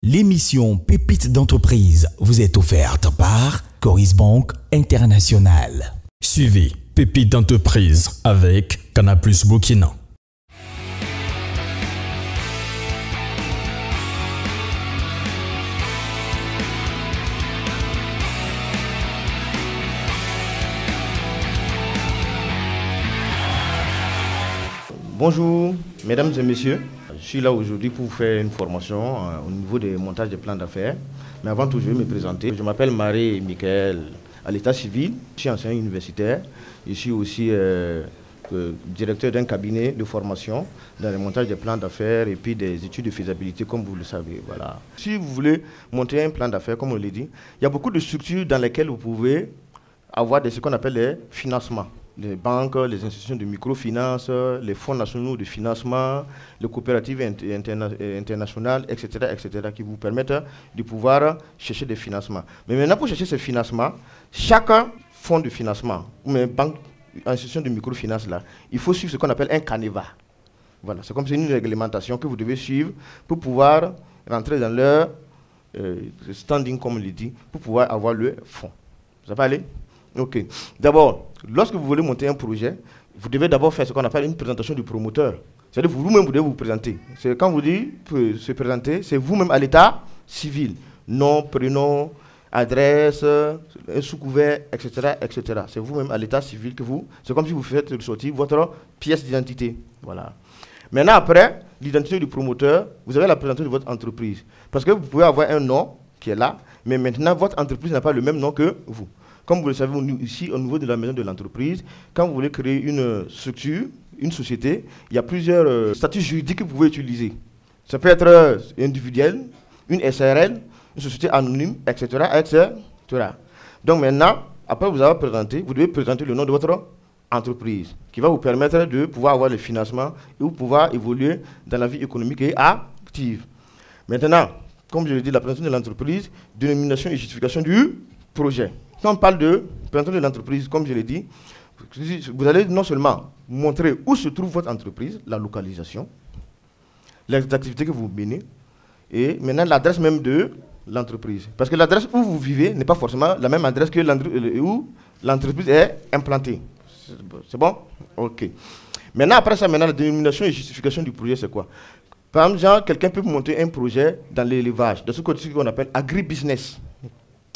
L'émission Pépites d'entreprise vous est offerte par Coris Bank International. Suivez Pépites d'entreprise avec Canal+ Burkina. Bonjour, mesdames et messieurs. Je suis là aujourd'hui pour vous faire une formation au niveau des montages de plans d'affaires. Mais avant tout, je vais me présenter. Je m'appelle Marie-Michael à l'état civil. Je suis enseignant universitaire. Je suis aussi directeur d'un cabinet de formation dans le montage des plans d'affaires et puis des études de faisabilité, comme vous le savez. Voilà. Si vous voulez monter un plan d'affaires, comme on l'a dit, il y a beaucoup de structures dans lesquelles vous pouvez avoir ce qu'on appelle les financements. Les banques, les institutions de microfinance, les fonds nationaux de financement, les coopératives internationales, etc., etc., qui vous permettent de pouvoir chercher des financements. Mais maintenant, pour chercher ces financements, chaque fonds de financement ou une banque, institution de microfinance, là, il faut suivre ce qu'on appelle un canevas. Voilà, c'est comme une réglementation que vous devez suivre pour pouvoir rentrer dans leur standing, comme on le dit, pour pouvoir avoir le fonds. Ça va aller? Ok. D'abord, lorsque vous voulez monter un projet, vous devez d'abord faire ce qu'on appelle une présentation du promoteur. C'est-à-dire vous-même, vous devez vous présenter. Quand vous dites se présenter, c'est vous-même à l'état civil. Nom, prénom, adresse, sous-couvert, etc., etc. C'est vous-même à l'état civil que vous... C'est comme si vous faites ressortir votre pièce d'identité. Voilà. Maintenant, après l'identité du promoteur, vous avez la présentation de votre entreprise. Parce que vous pouvez avoir un nom qui est là, mais maintenant, votre entreprise n'a pas le même nom que vous. Comme vous le savez, ici, au niveau de la maison de l'entreprise, quand vous voulez créer une structure, une société, il y a plusieurs statuts juridiques que vous pouvez utiliser. Ça peut être individuel, une SARL, une société anonyme, etc., etc. Donc maintenant, après vous avoir présenté, vous devez présenter le nom de votre entreprise, qui va vous permettre de pouvoir avoir le financement et de pouvoir évoluer dans la vie économique et active. Maintenant, comme je l'ai dit, la présentation de l'entreprise, dénomination et justification du projet. Quand on parle de présentation de l'entreprise, comme je l'ai dit, vous allez non seulement montrer où se trouve votre entreprise, la localisation, les activités que vous menez, et maintenant l'adresse même de l'entreprise. Parce que l'adresse où vous vivez n'est pas forcément la même adresse que où l'entreprise est implantée. C'est bon? Ok. Maintenant, après ça, la dénomination et justification du projet, c'est quoi? Par exemple, quelqu'un peut monter un projet dans l'élevage, dans ce qu'on appelle agribusiness.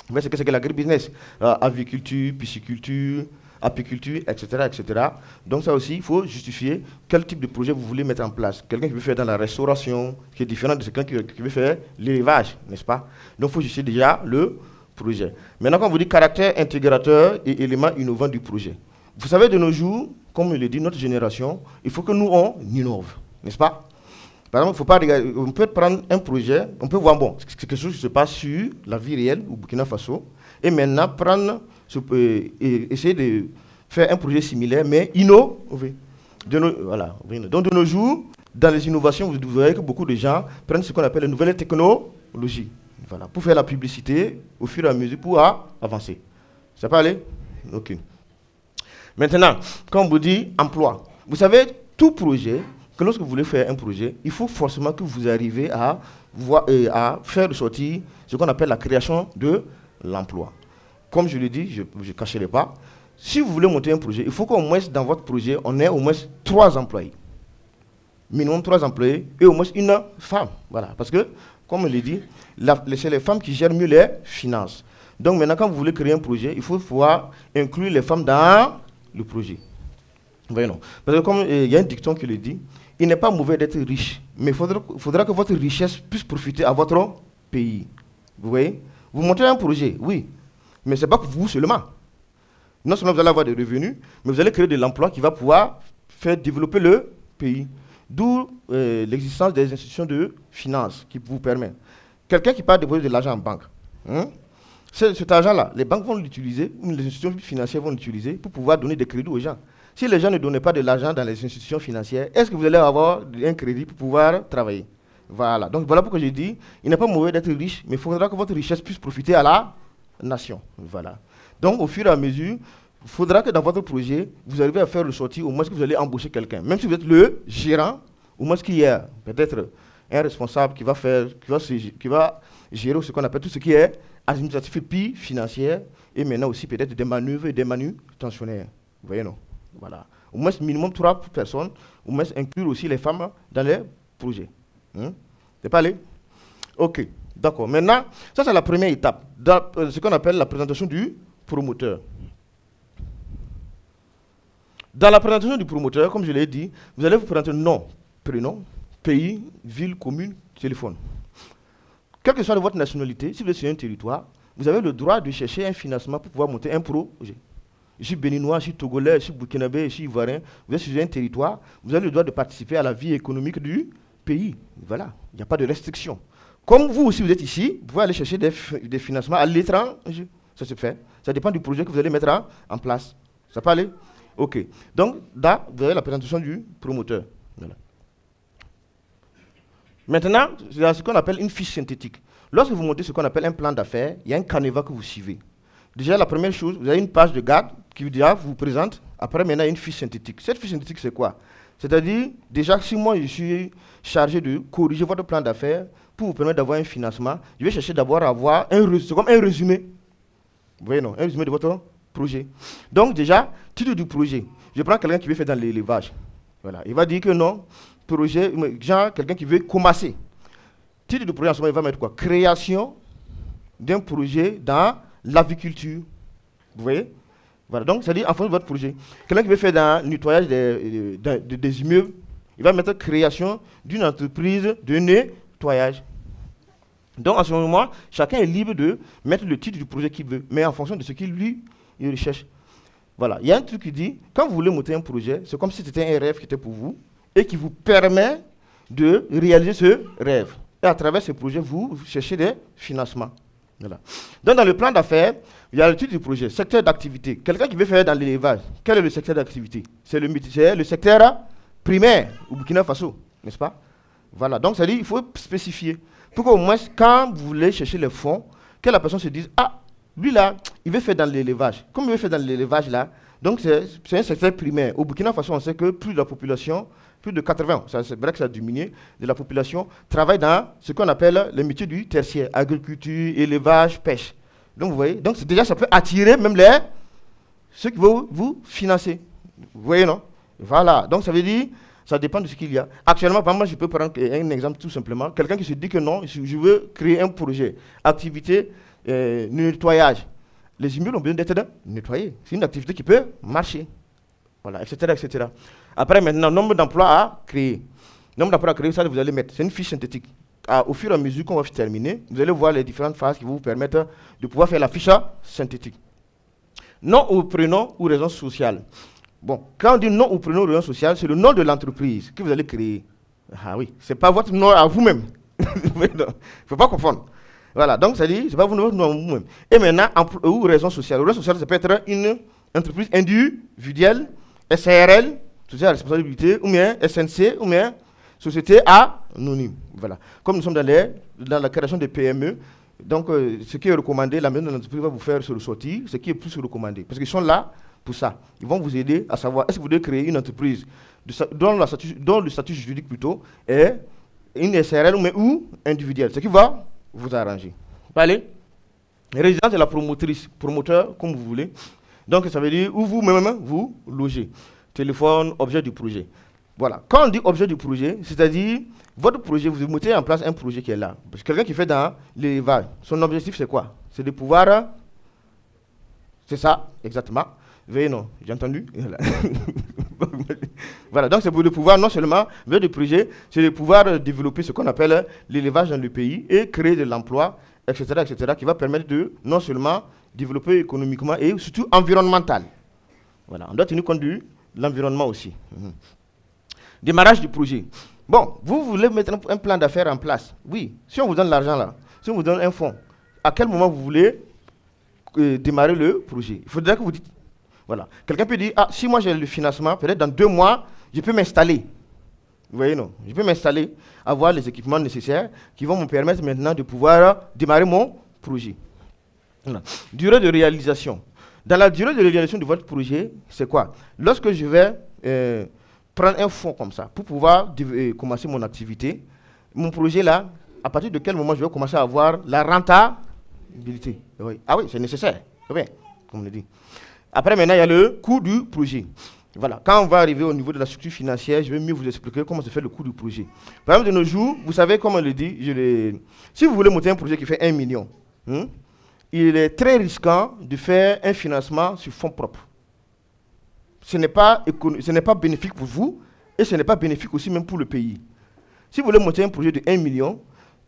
Vous voyez ce que c'est que l'agribusiness? Aviculture, pisciculture, apiculture, etc., etc. Donc ça aussi, il faut justifier quel type de projet vous voulez mettre en place. Quelqu'un qui veut faire dans la restauration, qui est différent de quelqu'un qui veut faire l'élevage, n'est-ce pas? Donc il faut justifier déjà le projet. Maintenant, quand on vous dit caractère intégrateur et élément innovant du projet. Vous savez, de nos jours, comme je l'ai dit, notre génération, il faut que nous, on innove, n'est-ce pas? Par exemple, faut pas regarder, on peut prendre un projet, on peut voir, bon, c'est quelque chose qui se passe sur la vie réelle au Burkina Faso, et maintenant essayer de faire un projet similaire, mais innover. Voilà. Donc, de nos jours, dans les innovations, vous verrez que beaucoup de gens prennent ce qu'on appelle les nouvelles technologies, voilà, pour faire la publicité au fur et à mesure, pour avancer. Ça peut aller? Ok. Maintenant, quand on vous dit emploi, vous savez, tout projet, que lorsque vous voulez faire un projet, il faut forcément que vous arrivez à faire ressortir ce qu'on appelle la création de l'emploi. Comme je l'ai dit, je ne cacherai pas, si vous voulez monter un projet, il faut qu'au moins dans votre projet, on ait au moins 3 employés. Minimum 3 employés et au moins une femme. Voilà. Parce que, comme je l'ai dit, c'est les femmes qui gèrent mieux les finances. Donc maintenant, quand vous voulez créer un projet, il faut pouvoir inclure les femmes dans le projet. Voyez, non. Parce que comme il y a un dicton qui le dit, il n'est pas mauvais d'être riche, mais il faudra que votre richesse puisse profiter à votre pays. Vous voyez? Vous montez un projet, oui, mais ce n'est pas pour vous seulement. Non seulement vous allez avoir des revenus, mais vous allez créer de l'emploi qui va pouvoir faire développer le pays. D'où l'existence des institutions de finances qui vous permettent. Quelqu'un qui part déposer de l'argent en banque, cet argent-là, les banques vont l'utiliser, les institutions financières vont l'utiliser pour pouvoir donner des crédits aux gens. Si les gens ne donnent pas de l'argent dans les institutions financières, est-ce que vous allez avoir un crédit pour pouvoir travailler? Voilà. Donc voilà pourquoi je dis, il n'est pas mauvais d'être riche, mais il faudra que votre richesse puisse profiter à la nation. Voilà. Donc au fur et à mesure, il faudra que dans votre projet, vous arrivez à faire ressortir au moins que vous allez embaucher quelqu'un. Même si vous êtes le gérant, au moins qu'il y a peut-être un responsable qui va gérer ce qu'on appelle tout ce qui est administratif et puis financier, et maintenant aussi peut-être des manœuvres et des manutentionnaires. Vous voyez, non? Voilà. Au moins minimum 3 personnes, au moins inclure aussi les femmes dans les projets. C'est pas allé? Ok, d'accord. Maintenant, ça c'est la première étape, ce qu'on appelle la présentation du promoteur. Dans la présentation du promoteur, comme je l'ai dit, vous allez vous présenter nom, prénom, pays, ville, commune, téléphone. Quelle que soit votre nationalité, si vous êtes sur un territoire, vous avez le droit de chercher un financement pour pouvoir monter un projet. Je suis béninois, je suis togolais, je suis burkinabé, je suis ivoirien. Vous êtes sur un territoire, vous avez le droit de participer à la vie économique du pays. Voilà, il n'y a pas de restriction. Comme vous aussi, vous êtes ici, vous pouvez aller chercher des financements à l'étranger. Ça se fait. Ça dépend du projet que vous allez mettre en place. Ça peut aller? Ok. Donc, là, vous avez la présentation du promoteur. Voilà. Maintenant, il y a ce qu'on appelle une fiche synthétique. Lorsque vous montez ce qu'on appelle un plan d'affaires, il y a un canevas que vous suivez. Déjà, la première chose, vous avez une page de garde qui vous présente. Après, maintenant, une fiche synthétique. Cette fiche synthétique, c'est quoi? C'est-à-dire, déjà, si moi, je suis chargé de corriger votre plan d'affaires pour vous permettre d'avoir un financement, je vais chercher d'abord à avoir c'est comme un résumé. Vous voyez, non? Un résumé de votre projet. Donc, déjà, titre du projet. Je prends quelqu'un qui veut faire dans l'élevage. Voilà. Il va dire que non, projet, genre, quelqu'un qui veut commencer. Titre du projet, en ce moment, il va mettre quoi? Création d'un projet dans l'aviculture. Vous voyez? Voilà, donc c'est-à-dire en fonction de votre projet. Quelqu'un qui veut faire dans le nettoyage des immeubles, il va mettre création d'une entreprise de nettoyage. Donc en ce moment, chacun est libre de mettre le titre du projet qu'il veut, mais en fonction de ce qu'il il recherche. Voilà, il y a un truc qui dit, quand vous voulez monter un projet, c'est comme si c'était un rêve qui était pour vous et qui vous permet de réaliser ce rêve. Et à travers ce projet, vous cherchez des financements. Voilà. Donc, dans le plan d'affaires, il y a le titre du projet, secteur d'activité. Quelqu'un qui veut faire dans l'élevage, quel est le secteur d'activité? C'est le secteur primaire au Burkina Faso, n'est-ce pas? Voilà, donc ça dit il faut spécifier. Pour qu'au moins, quand vous voulez chercher les fonds, que la personne se dise, ah, lui là, il veut faire dans l'élevage. Comme il veut faire dans l'élevage là, donc c'est un secteur primaire. Au Burkina Faso, on sait que plus de la population, plus de 80, c'est vrai que ça a diminué, de la population travaille dans ce qu'on appelle les métiers du tertiaire, agriculture, élevage, pêche. Donc vous voyez, donc déjà ça peut attirer même ceux qui vont vous financer. Vous voyez, non? Voilà, donc ça veut dire, ça dépend de ce qu'il y a. Actuellement, par exemple, je peux prendre un exemple tout simplement. Quelqu'un qui se dit que non, je veux créer un projet, activité, nettoyage. Les immeubles ont besoin d'être nettoyés. C'est une activité qui peut marcher. Voilà, etc., etc. Après, maintenant, nombre d'emplois à créer. Nombre d'emplois à créer, ça, vous allez mettre. C'est une fiche synthétique. Au fur et à mesure qu'on va terminer, vous allez voir les différentes phases qui vont vous permettre de pouvoir faire la fiche synthétique. Nom ou prénom ou raison sociale. Bon, quand on dit nom ou prénom ou raison sociale, c'est le nom de l'entreprise que vous allez créer. Ah oui, ce n'est pas votre nom à vous-même. Il ne faut pas confondre. Voilà, donc ça dit, ce n'est pas votre nom à vous-même. Et maintenant, ou raison sociale. Raison sociale, ça peut être une entreprise individuelle, SARL, société à responsabilité, ou bien SNC, ou bien société anonyme. Voilà. Comme nous sommes dans la création des PME, donc ce qui est recommandé, la maison de l'entreprise va vous faire se ressortir, ce qui est plus recommandé. Parce qu'ils sont là pour ça. Ils vont vous aider à savoir, est-ce que vous devez créer une entreprise dont le statut juridique plutôt est une SARL ou individuelle. Ce qui va vous arranger. Allez. Résidence de la promotrice, promoteur, comme vous voulez. Donc ça veut dire où vous-même vous logez. Téléphone, objet du projet. Voilà. Quand on dit objet du projet, c'est-à-dire votre projet, vous mettez en place un projet qui est là. Parce que quelqu'un qui fait dans l'élevage, son objectif c'est quoi? C'est de pouvoir... C'est ça, exactement. Veuillez non, j'ai entendu. Voilà, donc c'est pour le pouvoir, non seulement, mais le projet, c'est de pouvoir développer ce qu'on appelle l'élevage dans le pays et créer de l'emploi, etc., etc., qui va permettre de non seulement développer économiquement et surtout environnemental. Voilà, on doit tenir compte de l'environnement aussi. Démarrage du projet. Bon, vous voulez mettre un plan d'affaires en place. Oui, si on vous donne l'argent là, si on vous donne un fonds, à quel moment vous voulez démarrer le projet? Il faudrait que vous dites, voilà. Quelqu'un peut dire, ah, si moi j'ai le financement, peut-être dans 2 mois, je peux m'installer. Vous voyez, non? Je peux m'installer, avoir les équipements nécessaires qui vont me permettre maintenant de pouvoir démarrer mon projet. Voilà. Durée de réalisation. Dans la durée de réalisation de votre projet, c'est quoi? Lorsque je vais prendre un fonds comme ça pour pouvoir commencer mon activité, mon projet là, à partir de quel moment je vais commencer à avoir la rentabilité. Oui. Ah oui, c'est nécessaire. C'est bien, comme on le dit. Après, maintenant, il y a le coût du projet. Voilà. Quand on va arriver au niveau de la structure financière, je vais mieux vous expliquer comment se fait le coût du projet. Par exemple, de nos jours, vous savez, comme on le dit, si vous voulez monter un projet qui fait 1 million, il est très risquant de faire un financement sur fonds propres. Ce n'est pas bénéfique pour vous et ce n'est pas bénéfique aussi même pour le pays. Si vous voulez monter un projet de 1 million,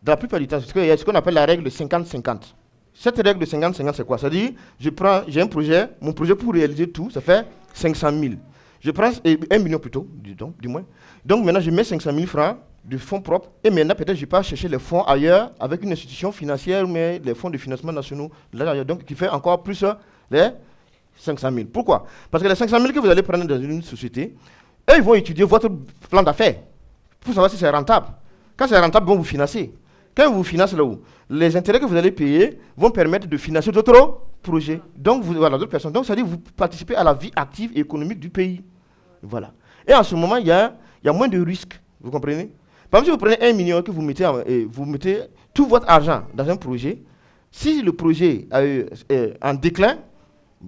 dans la plupart du temps, il y a ce qu'on appelle la règle de 50-50. Cette règle de 50-50, c'est quoi? C'est-à-dire, j'ai un projet, mon projet pour réaliser tout, ça fait 500 000. Je prends 1 million plutôt, du moins. Donc maintenant, je mets 500 000 francs de fonds propres et maintenant, peut-être, je pars chercher les fonds ailleurs avec une institution financière, mais les fonds de financement nationaux, là, donc, qui fait encore plus les 500 000. Pourquoi? Parce que les 500 000 que vous allez prendre dans une société, eux, ils vont étudier votre plan d'affaires pour savoir si c'est rentable. Quand c'est rentable, ils vont vous financer. Quand vous financez là-haut, les intérêts que vous allez payer vont permettre de financer d'autres projets. Donc, voilà, d'autres personnes. Donc, ça veut dire que vous participez à la vie active et économique du pays. Voilà. Et en ce moment, il y a moins de risques. Vous comprenez? Par exemple, si vous prenez 1 million et que vous mettez tout votre argent dans un projet, si le projet est en déclin,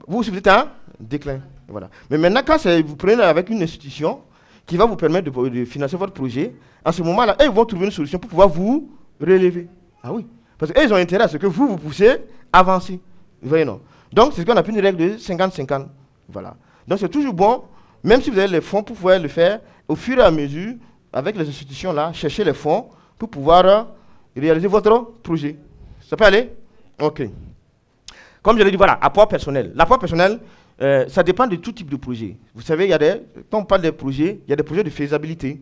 vous êtes en déclin. Voilà. Mais maintenant, quand vous prenez avec une institution qui va vous permettre de financer votre projet, en ce moment-là, ils vont trouver une solution pour pouvoir vous relever. Ah oui. Parce qu'ils ont intérêt à ce que vous poussiez avancer. Vous voyez, non? Donc, c'est ce qu'on appelle une règle de 50-50. Voilà. Donc, c'est toujours bon, même si vous avez les fonds, pour pouvoir le faire au fur et à mesure, avec les institutions-là, chercher les fonds pour pouvoir réaliser votre projet. Ça peut aller? OK. Comme je l'ai dit, voilà, apport personnel. L'apport personnel, ça dépend de tout type de projet. Vous savez, quand on parle des projets, il y a des projets de faisabilité,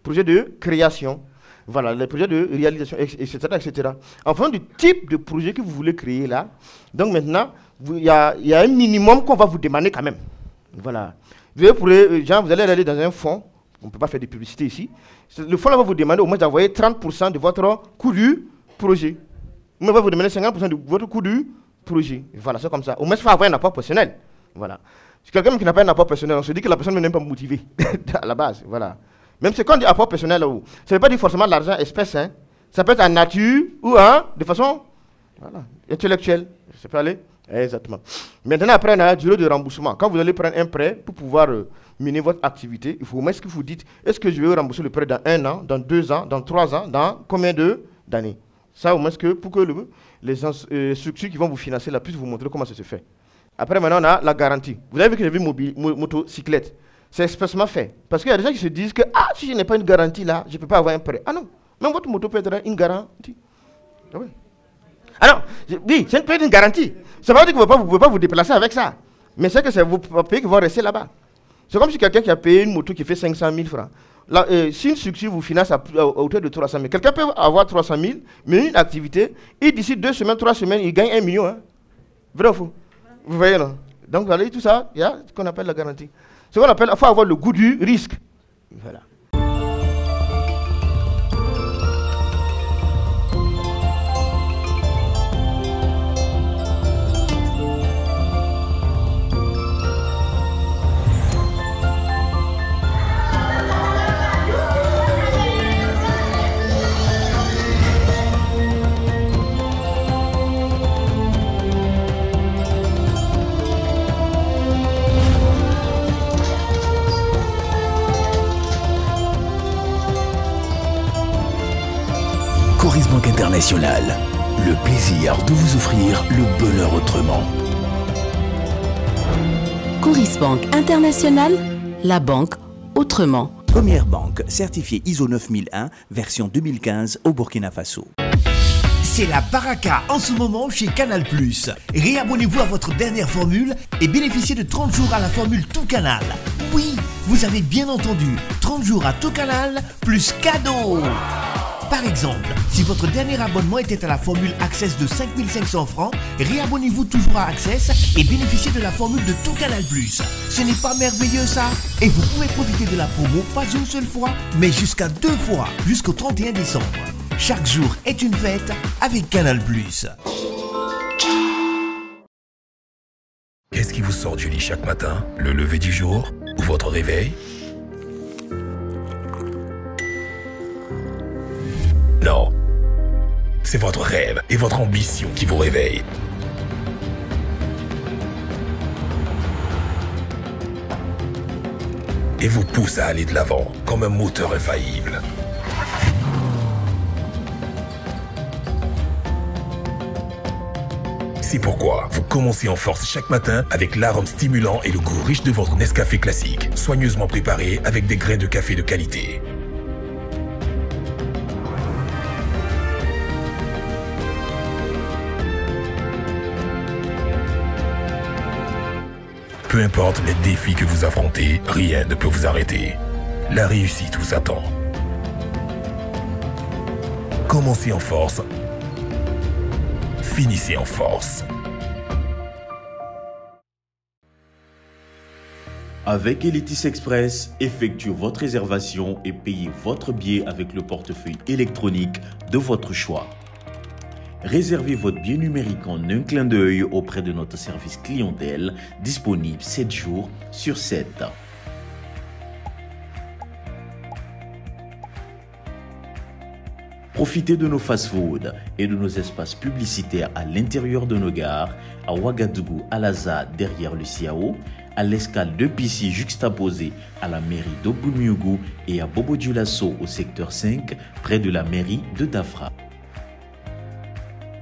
projets de création, voilà, les projets de réalisation, etc., etc. En fonction du type de projet que vous voulez créer là, donc maintenant, il y a un minimum qu'on va vous demander quand même. Voilà. Vous allez aller dans un fonds, on ne peut pas faire de publicité ici, le fonds là va vous demander au moins d'envoyer 30% de votre coût du projet. Il va vous demander 50% de votre coût du projet. Voilà, c'est comme ça. Au moins, il faut avoir un apport personnel. Voilà. Si quelqu'un qui n'a pas un apport personnel, on se dit que la personne n'est même pas motivée à la base. Voilà. Même si quand on dit apport personnel, ça ne veut pas dire forcément de l'argent espèce. Hein. Ça peut être en nature ou de façon intellectuelle. Ça peut aller? Exactement. Maintenant, après, on a la durée de remboursement. Quand vous allez prendre un prêt pour pouvoir mener votre activité, il faut au moins ce que vous dites, est-ce que je vais rembourser le prêt dans 1 an, dans 2 ans, dans 3 ans, dans combien d'années? Ça, au moins, pour que les structures qui vont vous financer là puissent vous montrer comment ça se fait. Après, maintenant, on a la garantie. Vous avez vu que j'ai vu motocyclette. C'est expressement fait. Parce qu'il y a des gens qui se disent que si je n'ai pas une garantie là, je ne peux pas avoir un prêt. Ah non, même votre moto peut être une garantie. Ah oui. Alors, oui, c'est une garantie. Ça veut dire que vous ne pouvez pas vous déplacer avec ça. Mais c'est que c'est vos papiers qui vont rester là-bas. C'est comme si quelqu'un qui a payé une moto qui fait 500 000 francs. Là, si une structure vous finance à hauteur de 300 000, quelqu'un peut avoir 300 000, mais une activité, et d'ici 2 semaines, 3 semaines, il gagne 1 million. Hein. Vrai ou faux? Vous voyez, non? Donc, voilà, tout ça, il y a ce qu'on appelle la garantie. Ce qu'on appelle, il faut avoir le goût du risque. Voilà. Coris Banque Internationale, le plaisir de vous offrir le bonheur autrement. Coris Banque Internationale, la banque autrement. Première banque certifiée ISO 9001, version 2015 au Burkina Faso. C'est la baraka en ce moment chez Canal+. Réabonnez-vous à votre dernière formule et bénéficiez de 30 jours à la formule Tout Canal. Oui, vous avez bien entendu, 30 jours à Tout Canal plus cadeau. Par exemple, si votre dernier abonnement était à la formule Access de 5 500 francs, réabonnez-vous toujours à Access et bénéficiez de la formule de Tout Canal+. Ce n'est pas merveilleux ça? Et vous pouvez profiter de la promo pas une seule fois, mais jusqu'à 2 fois, jusqu'au 31 décembre. Chaque jour est une fête avec Canal+. Qu'est-ce qui vous sort du lit chaque matin? Le lever du jour ou votre réveil? Non. C'est votre rêve et votre ambition qui vous réveillent. Et vous pousse à aller de l'avant comme un moteur infaillible. C'est pourquoi vous commencez en force chaque matin avec l'arôme stimulant et le goût riche de votre Nescafé classique, soigneusement préparé avec des grains de café de qualité. Peu importe les défis que vous affrontez, rien ne peut vous arrêter. La réussite vous attend. Commencez en force. Finissez en force. Avec Elitis Express, effectuez votre réservation et payez votre billet avec le portefeuille électronique de votre choix. Réservez votre billet numérique en un clin d'œil auprès de notre service clientèle, disponible 7 jours sur 7. Profitez de nos fast-foods et de nos espaces publicitaires à l'intérieur de nos gares, à Ouagadougou, à Laza, derrière le Siao, à l'escale de Pissi juxtaposée à la mairie d'Oboumiougou et à Bobo-Dioulasso au secteur 5, près de la mairie de Dafra.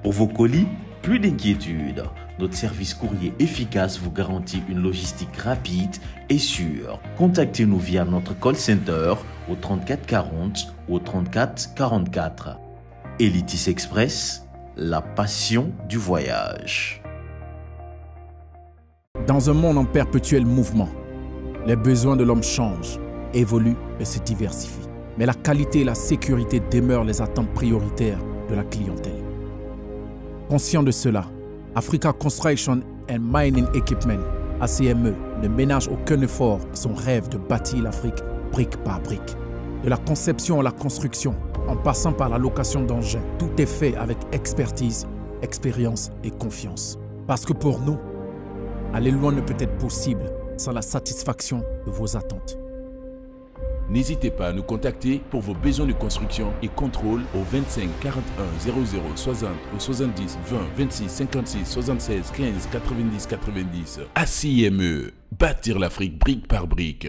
Pour vos colis, plus d'inquiétude. Notre service courrier efficace vous garantit une logistique rapide et sûre. Contactez-nous via notre call center au 34 40 ou au 34 44. Elitis Express, la passion du voyage. Dans un monde en perpétuel mouvement, les besoins de l'homme changent, évoluent et se diversifient. Mais la qualité et la sécurité demeurent les attentes prioritaires de la clientèle. Conscient de cela, Africa Construction and Mining Equipment, ACME, ne ménage aucun effort à son rêve de bâtir l'Afrique brique par brique. De la conception à la construction, en passant par la location d'engins, tout est fait avec expertise, expérience et confiance. Parce que pour nous, aller loin ne peut être possible sans la satisfaction de vos attentes. N'hésitez pas à nous contacter pour vos besoins de construction et contrôle au 25 41 00 60 ou 70 20 26 56 76 15 90 90. ACME, bâtir l'Afrique brique par brique.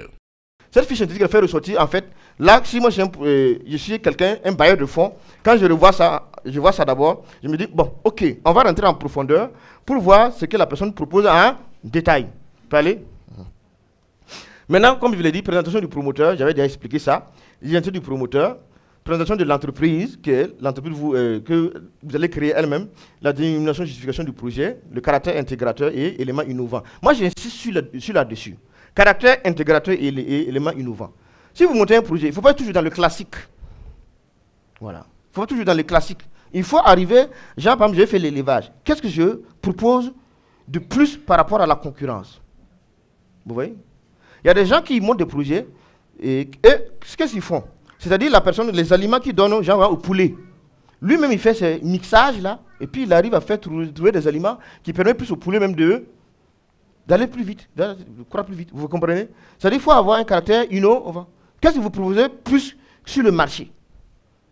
Cette fiche scientifique elle fait ressortir, en fait, là, si moi je suis quelqu'un, un bailleur de fonds, quand je vois ça d'abord, je me dis, bon, ok, on va rentrer en profondeur pour voir ce que la personne propose en détail. Peut aller? Maintenant, comme je vous l'ai dit, présentation du promoteur, j'avais déjà expliqué ça. L'identité du promoteur, présentation de l'entreprise, que vous allez créer elle-même, la dénomination et justification du projet, le caractère intégrateur et élément innovant. Moi, j'insiste sur là-dessus. Caractère intégrateur et élément innovant. Si vous montez un projet, il ne faut pas être toujours dans le classique. Voilà. Il faut pas toujours dans le classique. Il faut arriver, genre, par exemple, j'ai fait l'élevage. Qu'est-ce que je propose de plus par rapport à la concurrence? Vous voyez? Il y a des gens qui montent des projets et qu'est-ce qu'ils font? C'est-à-dire la personne, les aliments qu'ils donnent genre au poulet. Lui-même, il fait ces mixages-là et puis il arrive à faire trouver des aliments qui permettent plus au poulet même d'aller plus vite, de croître plus vite. Vous comprenez? C'est-à-dire qu'il faut avoir un caractère innovant. Qu'est-ce que vous proposez plus sur le marché?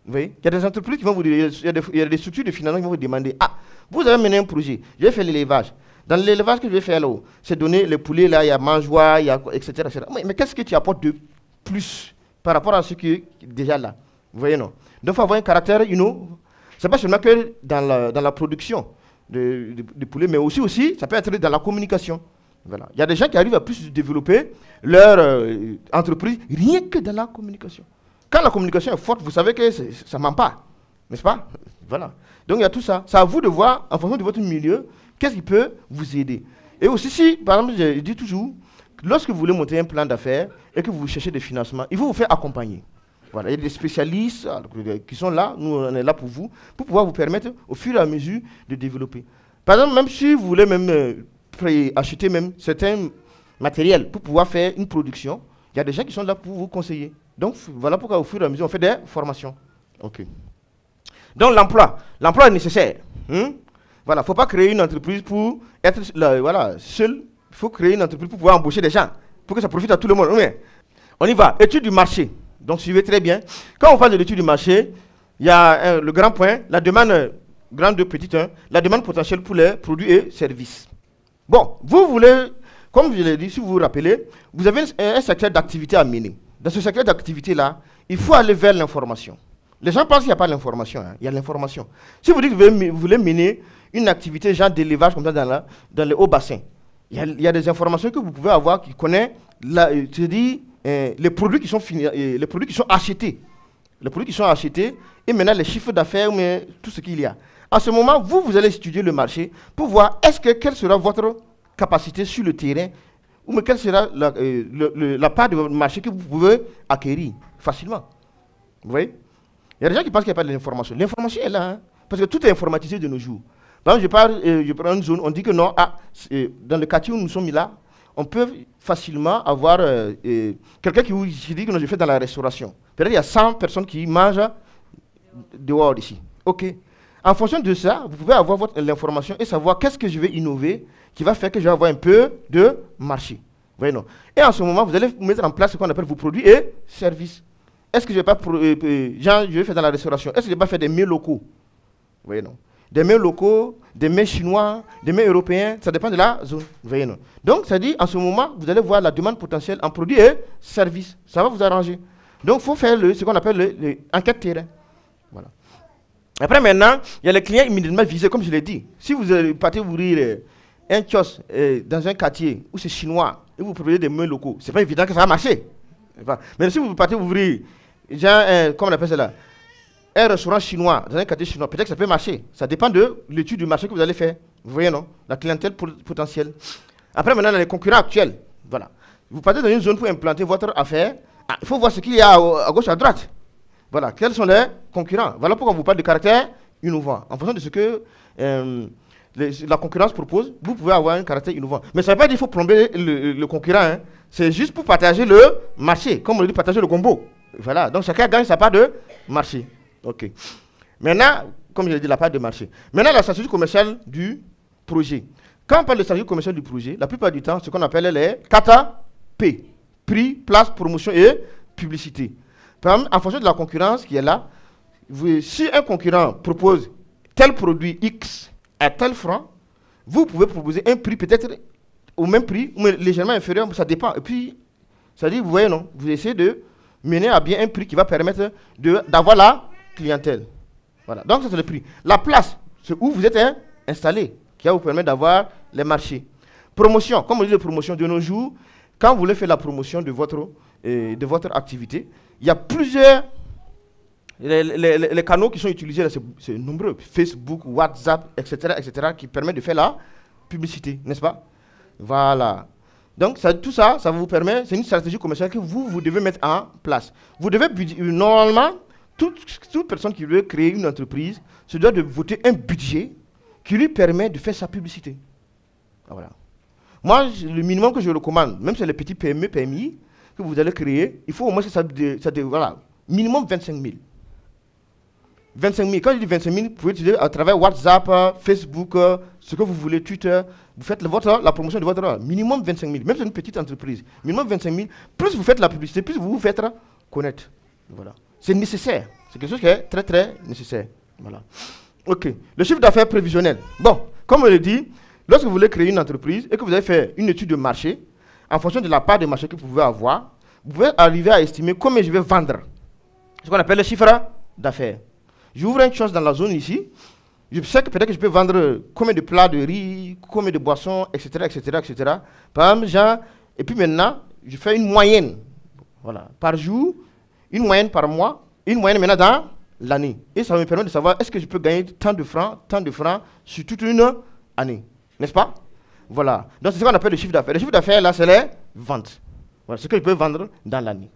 Vous voyez? Il y a des entreprises qui vont vous dire, il y a des structures de financement qui vont vous demander, ah, vous avez mené un projet, je vais faire l'élevage. Dans l'élevage que je vais faire là-haut, c'est donner les poulets, là, il y a mangeoire, il y a etc. etc. Mais qu'est-ce que tu apportes de plus par rapport à ce qui est déjà là? Vous voyez, non? Donc, il faut avoir un caractère innovant. Ce n'est pas seulement que dans la production de poulets, mais aussi, ça peut être dans la communication. Voilà. Il y a des gens qui arrivent à plus développer leur entreprise rien que dans la communication. Quand la communication est forte, vous savez que ça ne ment pas. N'est-ce pas? Voilà. Donc, il y a tout ça. C'est à vous de voir, en fonction de votre milieu, qu'est-ce qui peut vous aider. Et aussi, si, par exemple, je dis toujours, lorsque vous voulez monter un plan d'affaires et que vous cherchez des financements, il faut vous faire accompagner. Voilà, il y a des spécialistes qui sont là, nous on est là pour vous, pour pouvoir vous permettre au fur et à mesure de développer. Par exemple, même si vous voulez même acheter même certains matériels pour pouvoir faire une production, il y a des gens qui sont là pour vous conseiller. Donc voilà pourquoi au fur et à mesure on fait des formations. Ok. Donc l'emploi est nécessaire. Voilà, il ne faut pas créer une entreprise pour être seul. Il faut créer une entreprise pour pouvoir embaucher des gens, pour que ça profite à tout le monde. Mais on y va. Étude du marché. Donc suivez très bien. Quand on parle de l'étude du marché, il y a le grand point, la demande, grand 2, petit 1, la demande potentielle pour les produits et services. Bon, vous voulez, comme je l'ai dit, si vous vous rappelez, vous avez un secteur d'activité à mener. Dans ce secteur d'activité-là, il faut aller vers l'information. Les gens pensent qu'il n'y a pas l'information, hein. Il y a l'information. Si vous dites que vous voulez mener une activité genre d'élevage comme ça dans les hauts bassins, il y a des informations que vous pouvez avoir qui connaissent les produits qui sont les produits qui sont achetés. Les produits qui sont achetés et maintenant les chiffres d'affaires, mais tout ce qu'il y a. En ce moment, vous allez étudier le marché pour voir quelle sera votre capacité sur le terrain ou quelle sera la part de votre marché que vous pouvez acquérir facilement. Vous voyez? Il y a des gens qui pensent qu'il n'y a pas d'information. L'information est là, hein, parce que tout est informatisé de nos jours. Par exemple, je prends une zone, on dit que non, dans le quartier où nous sommes là, on peut facilement avoir quelqu'un qui dit que non, je fais dans la restauration. Peut-être qu'il y a 100 personnes qui mangent dehors d'ici. OK. En fonction de ça, vous pouvez avoir l'information et savoir qu'est-ce que je vais innover qui va faire que je vais avoir un peu de marché. Vous voyez, non? Et en ce moment, vous allez mettre en place ce qu'on appelle vos produits et services. Est-ce que je vais pas je vais faire dans la restauration? Est-ce que je vais pas faire des mets locaux? Vous voyez, non? Des mets locaux, des mets chinois, des mets européens, ça dépend de la zone. Vous voyez, non? Donc, ça dit, en ce moment, vous allez voir la demande potentielle en produits et services. Ça va vous arranger. Donc, il faut faire ce qu'on appelle l'enquête terrain. Voilà. Après, maintenant, il y a les clients immédiatement visés, comme je l'ai dit. Si vous partez ouvrir un kiosque dans un quartier où c'est chinois et vous proposez des mets locaux, ce n'est pas évident que ça va marcher. Mais si vous partez ouvrir, comment on appelle ça là, un restaurant chinois dans un quartier chinois, peut-être que ça peut marcher. Ça dépend de l'étude du marché que vous allez faire. Vous voyez, non? La clientèle potentielle. Après, maintenant, dans les concurrents actuels, voilà. Vous partez dans une zone pour implanter votre affaire. Il faut voir ce qu'il y a à gauche, à droite. Voilà. Quels sont les concurrents? Voilà pourquoi on vous parle de caractère innovant. En fonction de ce que la concurrence propose, vous pouvez avoir un caractère innovant. Mais ça ne veut pas dire qu'il faut plomber le concurrent. Hein. C'est juste pour partager le marché. Comme on le dit, partager le combo. Voilà. Donc, chacun gagne sa part de marché. OK. Maintenant, comme je l'ai dit, la part de marché. Maintenant, la stratégie commerciale du projet. Quand on parle de stratégie commerciale du projet, la plupart du temps, ce qu'on appelle les 4P. Prix, place, promotion et publicité. Par exemple, en fonction de la concurrence qui est là, si un concurrent propose tel produit X à tel franc, vous pouvez proposer un prix peut-être au même prix, mais légèrement inférieur, ça dépend. Et puis, ça dit, vous voyez, non, vous essayez de mener à bien un prix qui va permettre d'avoir la clientèle. Voilà, donc ça c'est le prix. La place, c'est où vous êtes installé, qui va vous permettre d'avoir les marchés. Promotion, comme on dit de promotion de nos jours, quand vous voulez faire la promotion de votre activité, il y a plusieurs, les canaux qui sont utilisés, là, c'est nombreux, Facebook, WhatsApp, etc., qui permettent de faire la publicité, n'est-ce pas? Voilà. Donc, tout ça, ça vous permet, c'est une stratégie commerciale que vous devez mettre en place. Vous devez, normalement, toute personne qui veut créer une entreprise se doit de voter un budget qui lui permet de faire sa publicité. Voilà. Moi, le minimum que je recommande, même sur les petits PME, PMI que vous allez créer, il faut au moins que voilà, minimum 25 000. 25 000. Quand je dis 25 000, vous pouvez utiliser à travers WhatsApp, Facebook, ce que vous voulez, Twitter. Vous faites la promotion de votre minimum 25 000. Même sur une petite entreprise, minimum 25 000. Plus vous faites la publicité, plus vous vous faites connaître. Voilà. C'est nécessaire. C'est quelque chose qui est très, très nécessaire. Voilà. OK. Le chiffre d'affaires prévisionnel. Bon, comme on le dit, lorsque vous voulez créer une entreprise et que vous avez fait une étude de marché, en fonction de la part de marché que vous pouvez avoir, vous pouvez arriver à estimer combien je vais vendre. Ce qu'on appelle le chiffre d'affaires. J'ouvre une chose dans la zone ici. Je sais que peut-être que je peux vendre combien de plats de riz, combien de boissons, etc., etc., etc. Par exemple, et puis maintenant, je fais une moyenne. Voilà. Par jour, une moyenne par mois, une moyenne maintenant dans l'année. Et ça me permet de savoir est-ce que je peux gagner tant de francs sur toute une année. N'est-ce pas? Voilà. Donc c'est ce qu'on appelle le chiffre d'affaires. Le chiffre d'affaires, là, c'est les ventes. Voilà ce que je peux vendre dans l'année.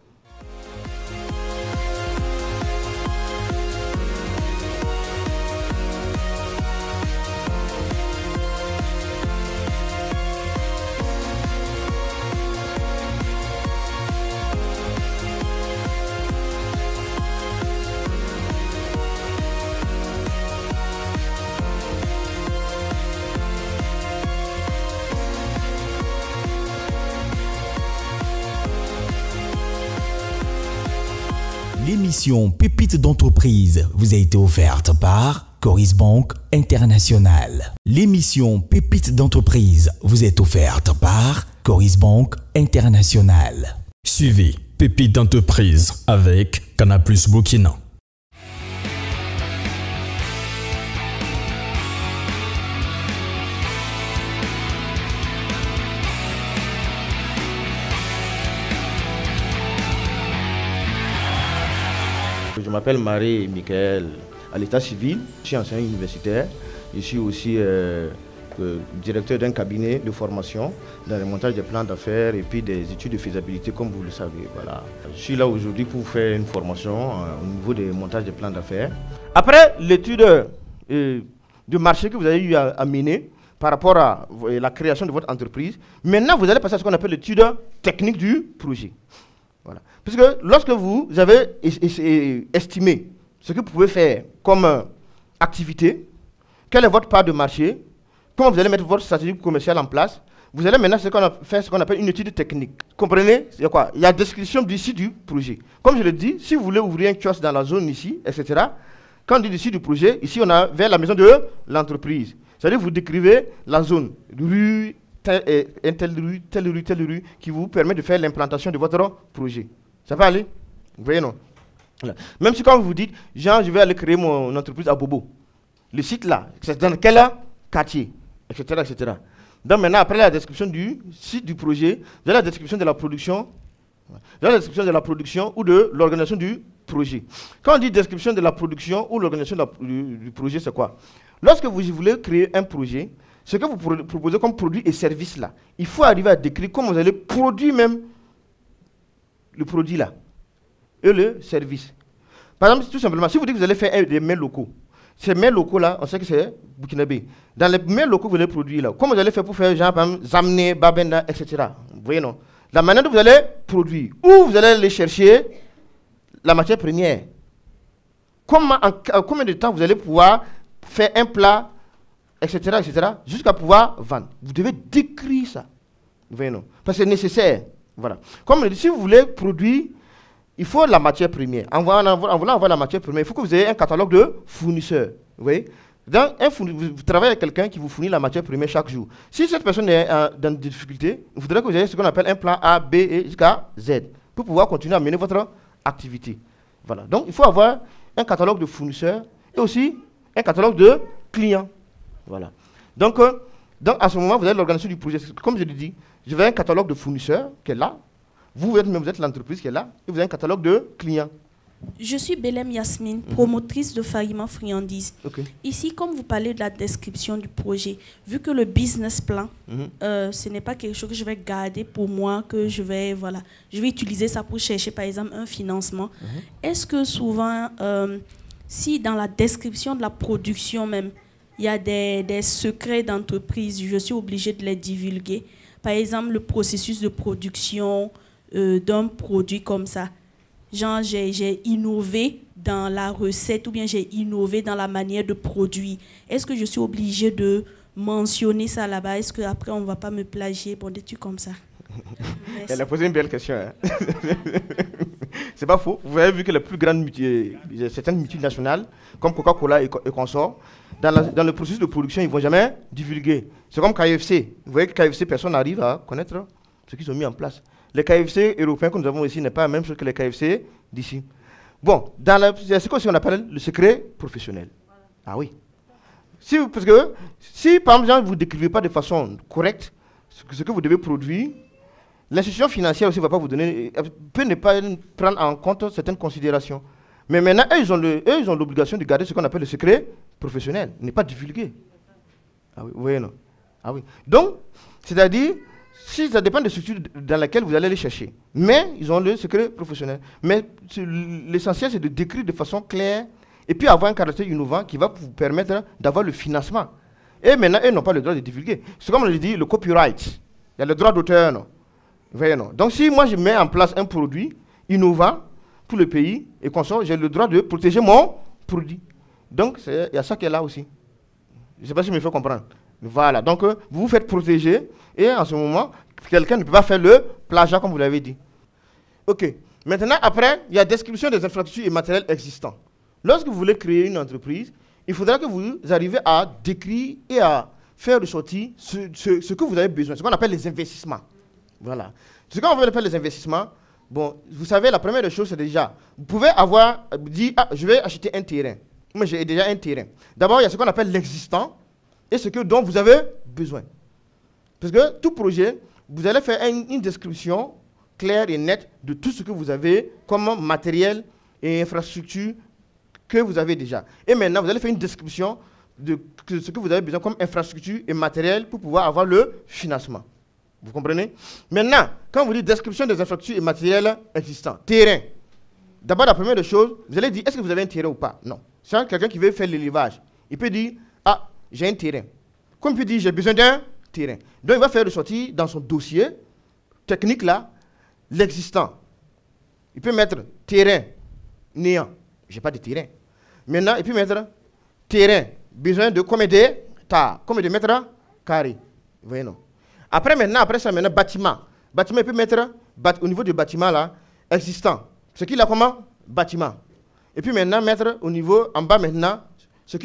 L'émission Pépites d'entreprise vous a été offerte par Coris Bank International. L'émission Pépites d'entreprise vous est offerte par Coris Bank International. Suivez Pépites d'entreprise avec Canal+ Burkina. Je m'appelle Marie Michael à l'état civil, je suis enseignant universitaire, je suis aussi directeur d'un cabinet de formation dans le montage des plans d'affaires et puis des études de faisabilité comme vous le savez. Voilà. Je suis là aujourd'hui pour vous faire une formation au niveau des montages des plans d'affaires. Après l'étude de marché que vous avez eu à mener par rapport à la création de votre entreprise, maintenant vous allez passer à ce qu'on appelle l'étude technique du projet. Voilà. Puisque lorsque vous avez estimé ce que vous pouvez faire comme activité, quelle est votre part de marché, comment vous allez mettre votre stratégie commerciale en place, vous allez maintenant faire ce qu'on appelle une étude technique. Comprenez? Il y a quoi? Il y a description du site du projet. Comme je le dis, si vous voulez ouvrir un kiosque dans la zone ici, etc., quand on dit du site du projet, ici on a vers la maison de l'entreprise. C'est-à-dire vous décrivez la zone, rue, telle rue, qui vous permet de faire l'implantation de votre projet. Ça va aller? Vous voyez, non? Voilà. Même si quand vous dites, Jean, je vais aller créer mon entreprise à Bobo, le site là, c'est dans quel quartier, etc., etc. Donc maintenant, après la description du site du projet, vous avez la description de la production, ou de l'organisation du projet. Quand on dit description de la production ou l'organisation du projet, c'est quoi? Lorsque vous voulez créer un projet, ce que vous proposez comme produit et service là, il faut arriver à décrire comment vous allez produire même le produit là et le service. Par exemple, tout simplement, si vous dites que vous allez faire des mails locaux, ces mails locaux là, on sait que c'est burkinabé. Dans les mails locaux que vous allez produire là, comment vous allez faire pour faire genre, par exemple, Zamné, Babenda, etc. Vous voyez non? La manière dont vous allez produire, où vous allez aller chercher la matière première. En combien de temps vous allez pouvoir faire un plat, etc., jusqu'à pouvoir vendre. Vous devez décrire ça. Vous voyez, non? Parce que c'est nécessaire. Voilà. Comme je dis, si vous voulez produire, il faut la matière première. En voulant avoir la matière première, il faut que vous ayez un catalogue de fournisseurs. Vous voyez? Vous travaillez avec quelqu'un qui vous fournit la matière première chaque jour. Si cette personne est dans des difficultés, il faudrait que vous ayez ce qu'on appelle un plan A, B et jusqu'à Z pour pouvoir continuer à mener votre activité. Voilà. Donc, il faut avoir un catalogue de fournisseurs et aussi un catalogue de clients. Voilà. Donc, à ce moment, vous avez l'organisation du projet. Comme je l'ai dit, je vais un catalogue de fournisseurs qui est là. Vous êtes l'entreprise qui est là. Et vous avez un catalogue de clients. Je suis Belém Yasmine, promotrice de Farima Friandises. Okay. Ici, comme vous parlez de la description du projet, vu que le business plan, ce n'est pas quelque chose que je vais garder pour moi, que je vais utiliser ça pour chercher, par exemple, un financement. Est-ce que souvent, si dans la description de la production même, il y a des secrets d'entreprise, je suis obligée de les divulguer. Par exemple, le processus de production d'un produit comme ça. Genre, j'ai innové dans la recette ou bien j'ai innové dans la manière de produire. Est-ce que je suis obligée de mentionner ça là-bas? Est-ce qu'après, on ne va pas me plagier? Bon, des trucs comme ça. Elle a posé une belle question. Hein. C'est pas faux. Vous avez vu que les plus grandes certaines multinationales, comme Coca-Cola et consorts, dans le processus de production, ils ne vont jamais divulguer. C'est comme KFC. Vous voyez que KFC, personne n'arrive à connaître ce qu'ils ont mis en place. Les KFC européens que nous avons ici n'est pas la même chose que les KFC d'ici. Bon, c'est ce qu'on appelle le secret professionnel. Voilà. Ah oui. Parce que si, par exemple, vous ne décrivez pas de façon correcte ce que vous devez produire, l'institution financière aussi ne va pas vous donner, peut ne pas prendre en compte certaines considérations. Mais maintenant, eux, ils ont l'obligation de garder ce qu'on appelle le secret professionnel, n'est pas divulgué. Ah oui, vous voyez, non? Ah oui. Donc, c'est-à-dire, si ça dépend des structures dans lesquelles vous allez les chercher. Mais ils ont le secret professionnel. Mais l'essentiel, c'est de décrire de façon claire et puis avoir un caractère innovant qui va vous permettre d'avoir le financement. Et maintenant, eux n'ont pas le droit de divulguer. C'est comme on le dit, le copyright. Il y a le droit d'auteur, non? Vous voyez, non? Donc, si moi, je mets en place un produit innovant pour le pays et consort, j'ai le droit de protéger mon produit. Donc, il y a ça qui est là aussi. Je ne sais pas si je me fais comprendre. Voilà. Donc, vous vous faites protéger et en ce moment, quelqu'un ne peut pas faire le plagiat comme vous l'avez dit. OK. Maintenant, après, il y a description des infrastructures et matériels existants. Lorsque vous voulez créer une entreprise, il faudra que vous arriviez à décrire et à faire ressortir ce que vous avez besoin, ce qu'on appelle les investissements. Voilà. Ce qu'on appelle les investissements, bon, vous savez, la première des choses, c'est déjà, vous pouvez avoir dit, ah, je vais acheter un terrain. Moi, j'ai déjà un terrain. D'abord, il y a ce qu'on appelle l'existant et ce dont vous avez besoin. Parce que tout projet, vous allez faire une description claire et nette de tout ce que vous avez comme matériel et infrastructure que vous avez déjà. Et maintenant, vous allez faire une description de ce que vous avez besoin comme infrastructure et matériel pour pouvoir avoir le financement. Vous comprenez? Maintenant, quand vous dites description des infrastructures et matériels existants, terrain. D'abord, la première des choses, vous allez dire, est-ce que vous avez un terrain ou pas? Non. C'est quelqu'un qui veut faire l'élevage. Il peut dire, ah, j'ai un terrain. Comme il peut dire, j'ai besoin d'un terrain. Donc, il va faire ressortir dans son dossier technique là, l'existant. Il peut mettre terrain, néant. Je n'ai pas de terrain. Maintenant, il peut mettre terrain, besoin de combien de mètres carrés. Vous voyez, non? Après ça, bâtiment. Bâtiment, il peut mettre, au niveau du bâtiment là, existant. Ce qu'il a comment? Bâtiment. Et puis maintenant, mettre au niveau, en bas maintenant,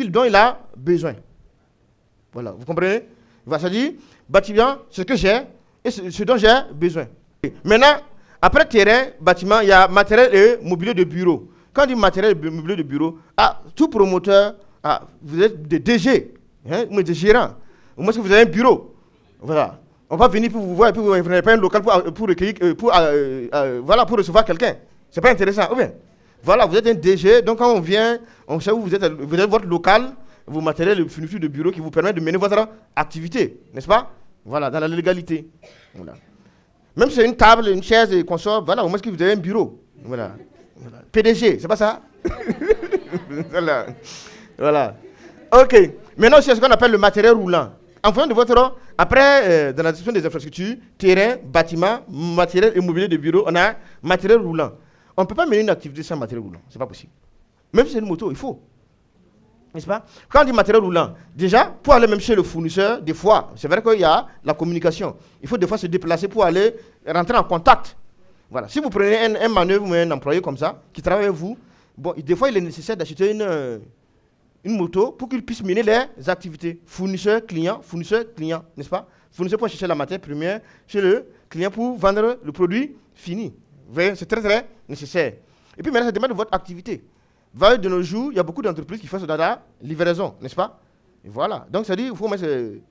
dont il a besoin. Voilà, vous comprenez? Voilà, ça dit, bâtiment, ce que j'ai et ce dont j'ai besoin. Maintenant, après terrain, bâtiment, il y a matériel et mobilier de bureau. Quand on dit matériel et mobilier de bureau, tout promoteur, vous êtes des DG, hein, ou des gérants. Au moins, que vous avez un bureau. Voilà. On va venir pour vous voir et puis vous n'avez pas un local pour recueillir, voilà, pour recevoir quelqu'un. C'est pas intéressant. Ou bien, voilà, vous êtes un DG, donc quand on vient, on sait où vous êtes votre local, vos matériels et fournitures de bureau qui vous permettent de mener votre activité, n'est-ce pas? Voilà, dans la légalité. Voilà. Même si c'est une table, une chaise et consort, voilà, au moins que vous avez un bureau. Voilà. Voilà. PDG, c'est pas ça? Voilà. Voilà. Ok. Maintenant, c'est ce qu'on appelle le matériel roulant. En fonction de votre... Après, dans la description des infrastructures, terrain, bâtiment, matériel et mobilier de bureau, on a matériel roulant. On ne peut pas mener une activité sans matériel roulant. Ce n'est pas possible. Même si c'est une moto, il faut. N'est-ce pas? Quand on dit matériel roulant, déjà, pour aller même chez le fournisseur, des fois, c'est vrai qu'il y a la communication. Il faut des fois se déplacer pour aller rentrer en contact. Voilà. Si vous prenez un manœuvre ou un employé comme ça, qui travaille avec vous, bon, des fois, il est nécessaire d'acheter une moto pour qu'il puisse mener les activités. Fournisseur, client, n'est-ce pas? Fournisseur pour chercher la matière première, chez le client pour vendre le produit fini. Vous voyez, c'est très, très nécessaire. Et puis maintenant, ça demande de votre activité. De nos jours, il y a beaucoup d'entreprises qui font ça dans la livraison, n'est-ce pas? Et voilà. Donc, ça dit qu'il faut mettre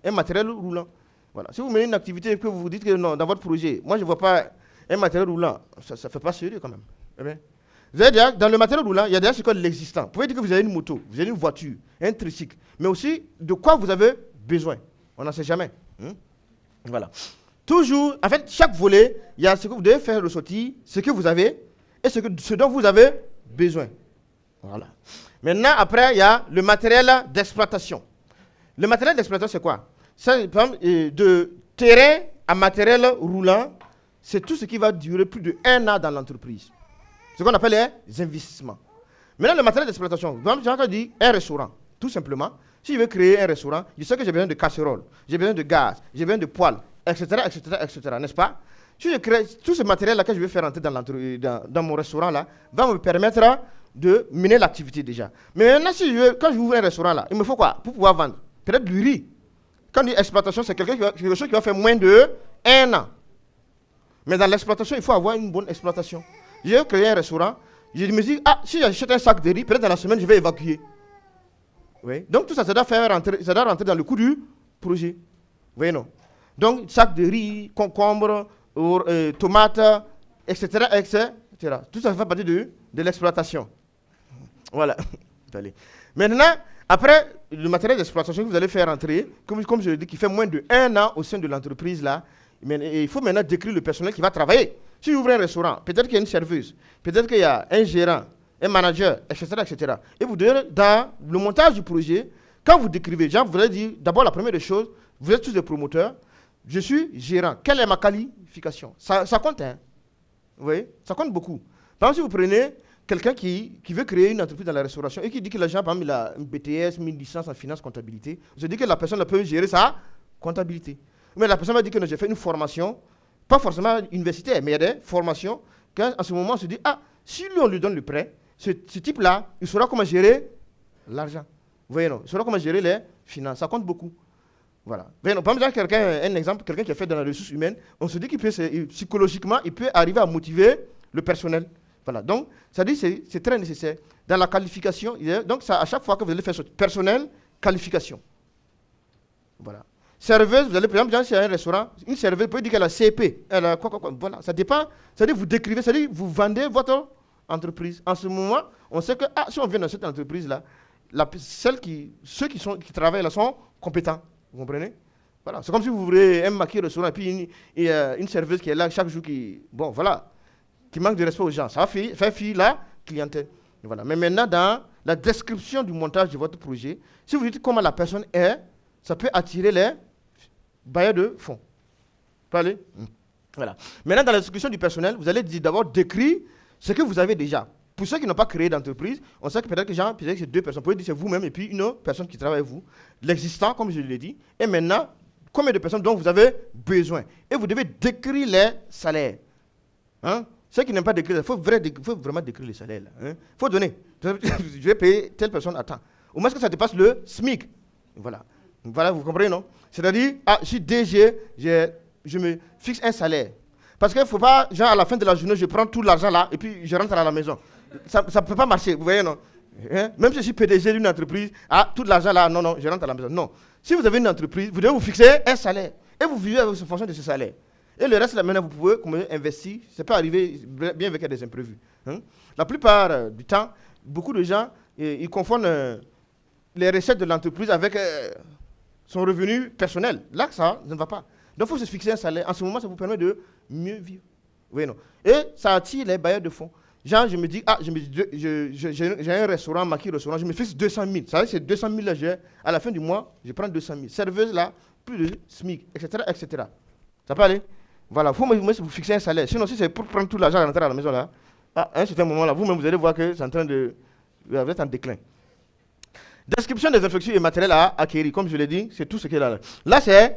un matériel roulant. Voilà. Si vous menez une activité et que vous dites que non, dans votre projet, moi, je ne vois pas un matériel roulant, ça ne fait pas sérieux quand même. Eh bien, vous avez déjà, dans le matériel roulant, il y a déjà ce qu'on appelle l'existant. Vous pouvez dire que vous avez une moto, vous avez une voiture, un tricycle, mais aussi de quoi vous avez besoin. On n'en sait jamais. Voilà. Toujours, en fait, chaque volet, il y a ce que vous devez faire ressortir, ce que vous avez et ce dont vous avez besoin. Voilà. Maintenant, après, il y a le matériel d'exploitation. Le matériel d'exploitation, c'est quoi? Ça, par exemple, de terrain à matériel roulant, c'est tout ce qui va durer plus d'1 an dans l'entreprise. Ce qu'on appelle les investissements. Maintenant, le matériel d'exploitation, par exemple, j'ai encore dit un restaurant. Tout simplement, si je veux créer un restaurant, je sais que j'ai besoin de casseroles, j'ai besoin de gaz, j'ai besoin de poêles, etc., n'est-ce pas? Si je crée tout ce matériel-là que je vais faire entrer dans mon restaurant-là, va me permettre de mener l'activité déjà. Mais maintenant, quand je ouvre un restaurant là, il me faut quoi pour pouvoir vendre? Peut-être du riz. Quand on dit exploitation, c'est quelque chose qui va faire moins de 1 an. Mais dans l'exploitation, il faut avoir une bonne exploitation. Je vais créer un restaurant, je me dis, si j'achète un sac de riz, peut-être dans la semaine, je vais évacuer. Oui. Donc tout ça, ça doit rentrer dans le coût du projet. Vous voyez, non? Donc, sac de riz, concombre, tomates, etc., etc. Tout ça fait partie de l'exploitation. Voilà. Maintenant, après, le matériel d'exploitation que vous allez faire entrer, comme je l'ai dit, qui fait moins de 1 an au sein de l'entreprise, là, il faut maintenant décrire le personnel qui va travailler. Si vous ouvrez un restaurant, peut-être qu'il y a une serveuse, peut-être qu'il y a un gérant, un manager, etc., etc. Et vous devez, dans le montage du projet, quand vous décrivez, genre, vous allez dire, d'abord, la première des choses, vous êtes tous des promoteurs, je suis gérant. Quelle est ma qualification? Ça compte, hein? Vous voyez? Ça compte beaucoup. Par exemple, si vous prenez quelqu'un qui veut créer une entreprise dans la restauration et qui dit que l'agent, par exemple, il a une BTS, une licence en finance, comptabilité, je dis que la personne peut gérer sa comptabilité. Mais la personne va dire que j'ai fait une formation, pas forcément universitaire, mais il y a des formations qu'en ce moment, on se dit, ah, si lui, on lui donne le prêt, ce type-là, il saura comment gérer l'argent. Vous voyez, non? Il saura comment gérer les finances. Ça compte beaucoup. Voilà. Par exemple, un exemple, quelqu'un qui a fait dans la ressource humaine, on se dit qu'il peut, psychologiquement, il peut arriver à motiver le personnel. Voilà. Donc, ça dit c'est très nécessaire. Dans la qualification, donc ça, à chaque fois que vous allez faire ce personnel, qualification. Voilà. Serveuse, vous allez, par exemple, si il y a un restaurant, une serveuse peut dire qu'elle a CP. Elle a quoi. Voilà. Ça dépend. Ça dit vous décrivez, ça dit vous vendez votre entreprise. En ce moment, on sait que si on vient dans cette entreprise-là, ceux qui travaillent là sont compétents. Vous comprenez? Voilà. C'est comme si vous ouvrez un maquis restaurant et puis une serveuse qui est là chaque jour qui manque de respect aux gens. Ça va faire fi la clientèle. Voilà. Mais maintenant, dans la description du montage de votre projet, si vous dites comment la personne est, ça peut attirer les bailleurs de fonds. Allez. Voilà. Maintenant, dans la description du personnel, vous allez d'abord décrire ce que vous avez déjà. Pour ceux qui n'ont pas créé d'entreprise, on sait que peut-être que c'est 2 personnes. Vous pouvez dire c'est vous-même et puis une autre personne qui travaille avec vous. L'existant, comme je l'ai dit. Et maintenant, combien de personnes dont vous avez besoin. Et vous devez décrire les salaires. Hein? Ceux qui n'aiment pas décrire, il faut vraiment décrire les salaires. Il faut donner. Je vais payer telle personne à temps. Au moins que ça dépasse le SMIC. Voilà. Voilà, vous comprenez, non? C'est-à-dire, je suis DG, je me fixe un salaire. Parce qu'il ne faut pas, genre à la fin de la journée, je prends tout l'argent là et puis je rentre à la maison. Ça ne peut pas marcher, vous voyez, non? Même si je suis PDG d'une entreprise, tout l'argent là, non, je rentre à la maison. Non. Si vous avez une entreprise, vous devez vous fixer un salaire. Et vous vivez en fonction de ce salaire. Et le reste, là, maintenant, vous pouvez investir. Ça peut arriver bien avec des imprévus. La plupart du temps, beaucoup de gens, ils confondent les recettes de l'entreprise avec son revenu personnel. Là, ça ne va pas. Donc, il faut se fixer un salaire. En ce moment, ça vous permet de mieux vivre. Oui, non. Et ça attire les bailleurs de fonds. Genre, je me dis, j'ai un restaurant, maquis restaurant, je me fixe 200 000. Ça veut dire que c'est 200 000 là, à la fin du mois, je prends 200 000. Serveuse là, plus de SMIC, etc., etc. Ça peut aller? Voilà, il faut vous fixer un salaire. Sinon, si c'est pour prendre tout l'argent et rentrer à la maison là, à un certain moment là, vous-même, vous allez voir que c'est en train de... Vous êtes en déclin. Description des infrastructures et matériels à acquérir. Comme je l'ai dit, c'est tout ce qui est là. Là, c'est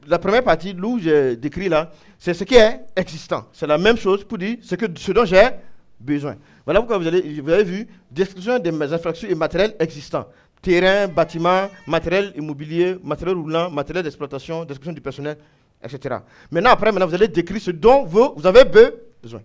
la première partie où j'ai décrit là, c'est ce qui est existant. C'est la même chose pour dire ce dont j'ai besoin. Voilà pourquoi vous avez vu description des infrastructures et matériels existants. Terrain, bâtiment, matériel immobilier, matériel roulant, matériel d'exploitation, description du personnel, etc. Maintenant, vous allez décrire ce dont vous avez besoin.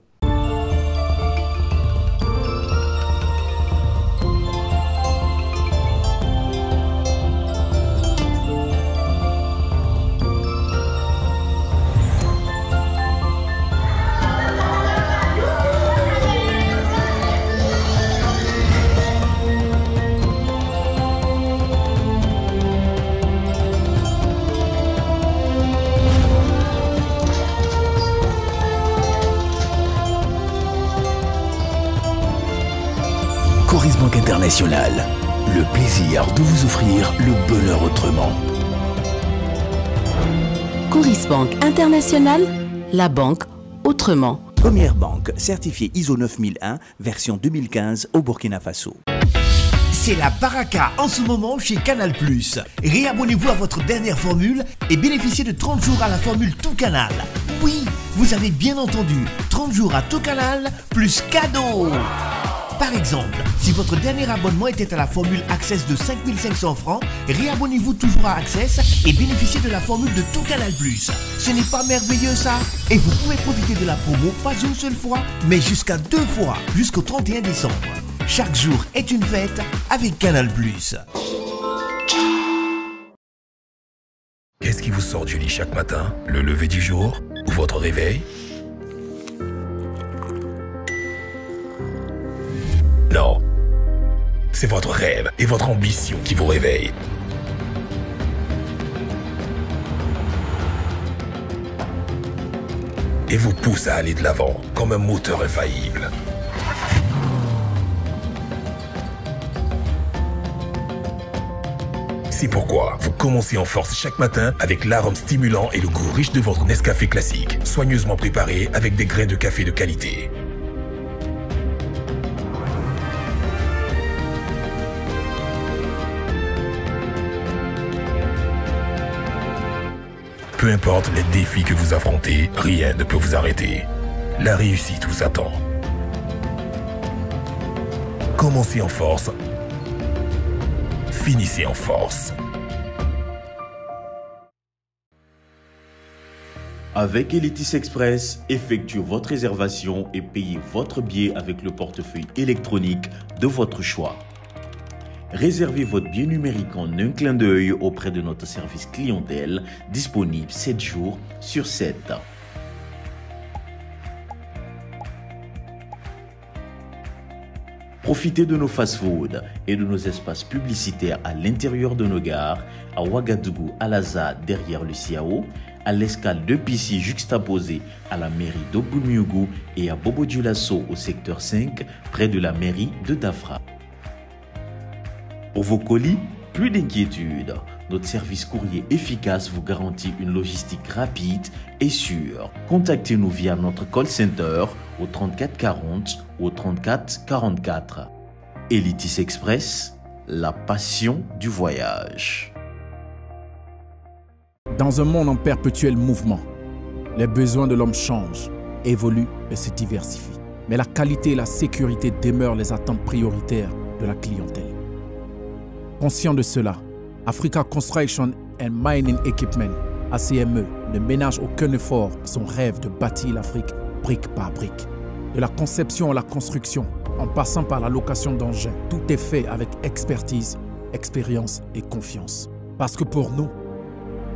Coris Banque International, le plaisir de vous offrir le bonheur autrement. Coris Banque International, la banque autrement. Première banque certifiée ISO 9001, version 2015 au Burkina Faso. C'est la Baraka en ce moment chez Canal+. Réabonnez-vous à votre dernière formule et bénéficiez de 30 jours à la formule Tout Canal. Oui, vous avez bien entendu, 30 jours à Tout Canal plus cadeau. Par exemple, si votre dernier abonnement était à la formule Access de 5500 francs, réabonnez-vous toujours à Access et bénéficiez de la formule de Tout Canal+. Ce n'est pas merveilleux ça? Et vous pouvez profiter de la promo pas une seule fois, mais jusqu'à 2 fois, jusqu'au 31 décembre. Chaque jour est une fête avec Canal+. Qu'est-ce qui vous sort du lit chaque matin? Le lever du jour ou votre réveil? Non. C'est votre rêve et votre ambition qui vous réveillent. Et vous pousse à aller de l'avant comme un moteur infaillible. C'est pourquoi vous commencez en force chaque matin avec l'arôme stimulant et le goût riche de votre Nescafé classique, soigneusement préparé avec des grains de café de qualité. Peu importe les défis que vous affrontez, rien ne peut vous arrêter. La réussite vous attend. Commencez en force. Finissez en force. Avec Elitis Express, effectuez votre réservation et payez votre billet avec le portefeuille électronique de votre choix. Réservez votre billet numérique en un clin d'œil auprès de notre service clientèle, disponible 7 jours sur 7. Profitez de nos fast-foods et de nos espaces publicitaires à l'intérieur de nos gares, à Ouagadougou, à Laza, derrière le CIAO, à l'escale de Pissi juxtaposée à la mairie d'Oboumiougou et à Bobo-Dioulasso au secteur 5, près de la mairie de Dafra. Pour vos colis, plus d'inquiétude. Notre service courrier efficace vous garantit une logistique rapide et sûre. Contactez-nous via notre call center au 34 40 ou au 34 44. Elitis Express, la passion du voyage. Dans un monde en perpétuel mouvement, les besoins de l'homme changent, évoluent et se diversifient. Mais la qualité et la sécurité demeurent les attentes prioritaires de la clientèle. Conscient de cela, Africa Construction and Mining Equipment, ACME, ne ménage aucun effort à son rêve de bâtir l'Afrique brique par brique. De la conception à la construction, en passant par la location d'engins, tout est fait avec expertise, expérience et confiance. Parce que pour nous,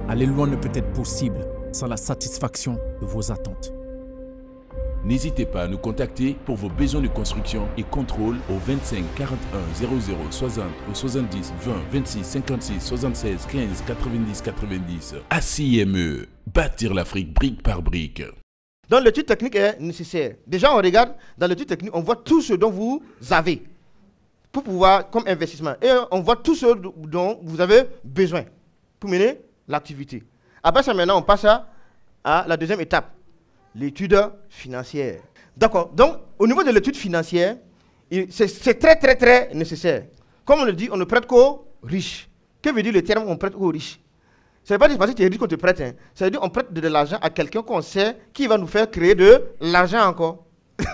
aller loin ne peut être possible sans la satisfaction de vos attentes. N'hésitez pas à nous contacter pour vos besoins de construction et contrôle au 25 41 00 60 ou 70 20 26 56 76 15 90 90. ACME, bâtir l'Afrique brique par brique. Donc l'étude technique est nécessaire. Déjà on regarde, dans l'étude technique, on voit tout ce dont vous avez pour pouvoir, comme investissement. Et on voit tout ce dont vous avez besoin pour mener l'activité. Après ça, maintenant, on passe à la deuxième étape, l'étude financière. D'accord. Donc, au niveau de l'étude financière, c'est très, très, très nécessaire. Comme on le dit, on ne prête qu'aux riches. Que veut dire le terme on prête aux riches? Ce n'est pas parce que tu es riche qu'on te prête. Hein. Ça veut dire qu'on prête de l'argent à quelqu'un qu'on sait qui va nous faire créer de l'argent encore.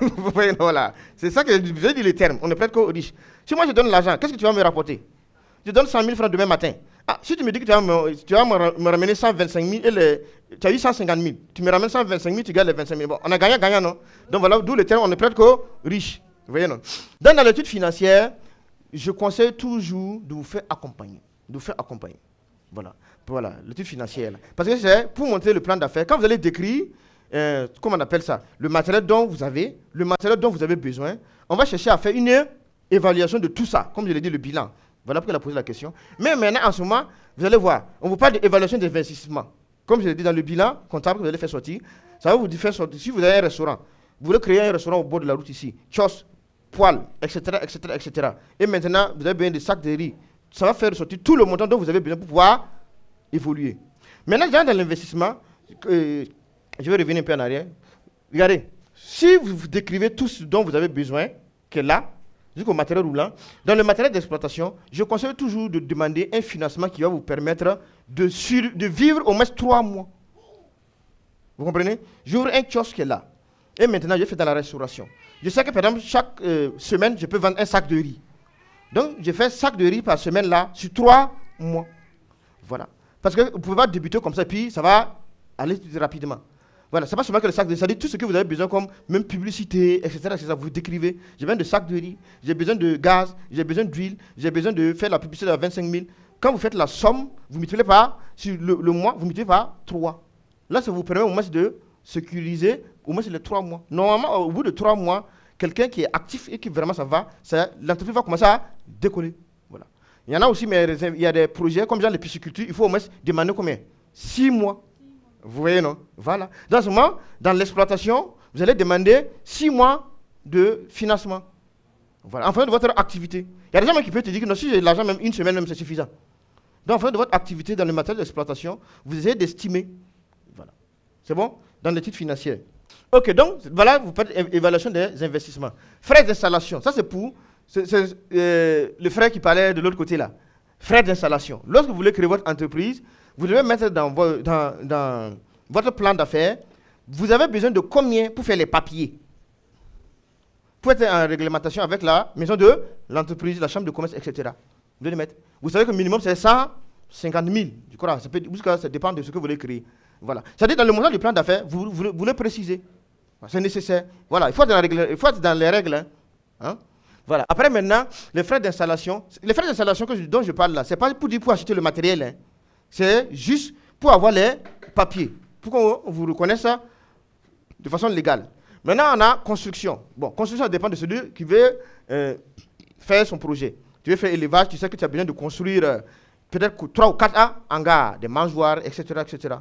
Vous voyez, voilà. C'est ça que je veux dire le terme. On ne prête qu'aux riches. Si moi je donne l'argent, qu'est-ce que tu vas me rapporter? Je donne 100 000 francs demain matin. Ah, si tu me dis que tu vas me ramener 125 000 et tu as eu 150 000, tu me ramènes 125 000, tu gardes les 25 000. Bon, on a gagnant, non? Donc voilà, d'où le terme, on ne prête qu'aux riches. Vous voyez, non? Dans l'étude financière, je conseille toujours de vous faire accompagner. Voilà, l'étude financière. Là. Parce que c'est pour montrer le plan d'affaires. Quand vous allez décrire, comment on appelle ça, le matériel dont vous avez, le matériel dont vous avez besoin, on va chercher à faire une évaluation de tout ça, comme je l'ai dit, le bilan. Voilà pourquoi elle a posé la question. Mais maintenant, en ce moment, vous allez voir, on vous parle d'évaluation d'investissement. Comme je l'ai dit dans le bilan comptable que vous allez faire sortir, ça va vous faire sortir. Si vous avez un restaurant, vous voulez créer un restaurant au bord de la route ici, chos, poêle, etc., etc., etc. Et maintenant, vous avez besoin de sacs de riz. Ça va faire sortir tout le montant dont vous avez besoin pour pouvoir évoluer. Maintenant, dans l'investissement, je vais revenir un peu en arrière. Regardez, si vous décrivez tout ce dont vous avez besoin, qui est là, jusqu'au matériel roulant, dans le matériel d'exploitation, je conseille toujours de demander un financement qui va vous permettre de vivre au moins 3 mois. Vous comprenez? J'ouvre un kiosque qui est là. Et maintenant, je fais dans la restauration. Je sais que, par exemple, chaque semaine, je peux vendre un sac de riz. Donc, je fais un sac de riz par semaine là, sur 3 mois. Voilà. Parce que vous ne pouvez pas débuter comme ça, puis ça va aller rapidement. Voilà, c'est pas seulement que le sac de riz, ça dit tout ce que vous avez besoin comme même publicité, etc. Vous décrivez. J'ai besoin de sac de riz, j'ai besoin de gaz, j'ai besoin d'huile, j'ai besoin de faire la publicité à 25 000. Quand vous faites la somme, vous multipliez par, sur le mois, vous multipliez par 3. Là, ça vous permet au moins de sécuriser au moins les 3 mois. Normalement, au bout de 3 mois, quelqu'un qui est actif et qui vraiment ça va, l'entreprise va commencer à décoller. Voilà. Il y en a aussi, mais il y a des projets comme genre les piscicultures, il faut au moins demander combien? 6 mois. Vous voyez, non? Voilà. Dans ce moment, dans l'exploitation, vous allez demander 6 mois de financement. Voilà. En fonction de votre activité. Il y a des gens qui peuvent te dire que non, si j'ai de l'argent, même une semaine, même c'est suffisant. Donc, en fonction de votre activité dans le matériel d'exploitation, vous essayez d'estimer. Voilà. C'est bon? Dans l'étude financière. Ok, donc, voilà, vous faites évaluation des investissements. Frais d'installation, ça c'est pour le frère qui parlait de l'autre côté là. Frais d'installation. Lorsque vous voulez créer votre entreprise, vous devez mettre dans votre plan d'affaires vous avez besoin de combien pour faire les papiers? Pour être en réglementation avec la maison de l'entreprise, la chambre de commerce, etc. Vous devez mettre. Vous savez que le minimum, c'est 150 000, je crois. Ça dépend de ce que vous voulez créer. Voilà. C'est-à-dire, dans le montant du plan d'affaires, vous le précisez. C'est nécessaire. Voilà, il faut être dans les règles. Hein? Voilà. Après, maintenant, les frais d'installation. Les frais d'installation dont je parle là, ce n'est pas pour acheter le matériel. Hein. C'est juste pour avoir les papiers. Pour qu'on vous reconnaisse ça de façon légale. Maintenant, on a construction. Bon, construction, ça dépend de celui qui veut faire son projet. Tu veux faire élevage, tu sais que tu as besoin de construire peut-être 3 ou 4 hangars, des mangeoires, etc., etc.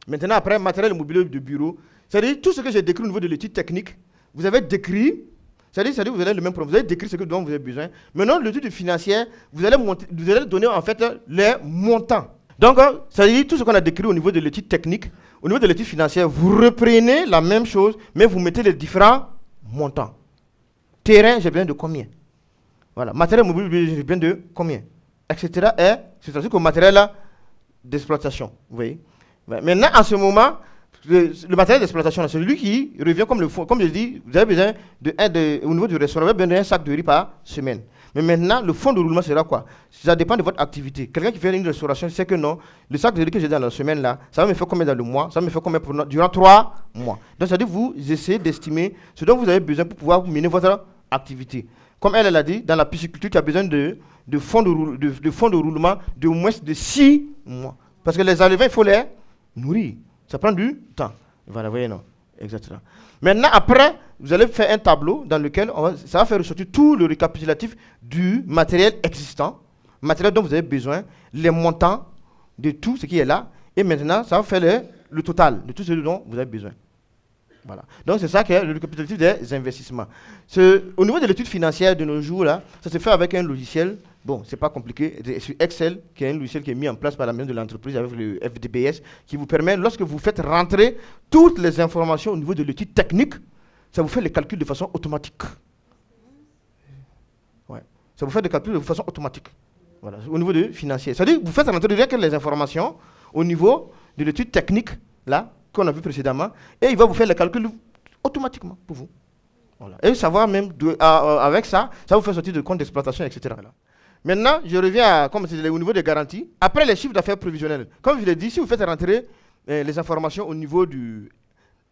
Maintenant, après, matériel immobilier de bureau. C'est-à-dire, tout ce que j'ai décrit au niveau de l'étude technique, vous avez décrit, c'est-à-dire vous avez le même problème, vous avez décrit ce dont vous avez besoin. Maintenant, l'étude financière, vous allez donner en fait les montants. Donc, c'est-à-dire, tout ce qu'on a décrit au niveau de l'étude technique, au niveau de l'étude financière, vous reprenez la même chose, mais vous mettez les différents montants. Terrain, j'ai besoin de combien? Voilà. Matériel immobilier, j'ai besoin de combien? Etc. C'est-à-dire qu'au matériel d'exploitation. Vous voyez? Maintenant, en ce moment, le matériel d'exploitation, c'est lui qui revient comme le fond. Comme je dis, vous avez besoin au niveau du restaurant, vous avez besoin d'un sac de riz par semaine. Mais maintenant, le fonds de roulement sera quoi? Ça dépend de votre activité. Quelqu'un qui fait une restauration sait que non, le sac de riz que j'ai dans la semaine là, ça va me faire combien dans le mois? Ça va me faire combien durant 3 mois? Donc, c'est-à-dire que vous essayez d'estimer ce dont vous avez besoin pour pouvoir mener votre activité. Comme elle a dit, dans la pisciculture, tu as besoin de fonds de roulement de moins de 6 mois. Parce que les éleveurs, il faut les nourrir. Ça prend du temps. Voilà, vous voyez, non? Exactement. Maintenant, après, vous allez faire un tableau dans lequel ça va faire ressortir tout le récapitulatif du matériel existant, matériel dont vous avez besoin, les montants de tout ce qui est là, et maintenant, ça va faire le total de tout ce dont vous avez besoin. Voilà. Donc, c'est ça qui est le récapitulatif des investissements. Au niveau de l'étude financière de nos jours, là, ça se fait avec un logiciel. Bon, c'est pas compliqué. C'est Excel, qui est un logiciel qui est mis en place par la maison de l'entreprise avec le FDBS, qui vous permet, lorsque vous faites rentrer toutes les informations au niveau de l'étude technique, ça vous fait les calculs de façon automatique. Ouais. Ça vous fait des calculs de façon automatique. Voilà, au niveau de financier. C'est-à-dire que vous faites rentrer direct les informations au niveau de l'étude technique, là, qu'on a vu précédemment, et il va vous faire les calculs automatiquement pour vous. Voilà. Et savoir même, avec ça, ça vous fait sortir de compte d'exploitation, etc. Voilà. Maintenant, je reviens au niveau des garanties. Après les chiffres d'affaires prévisionnels, comme je l'ai dit, si vous faites rentrer les informations au niveau du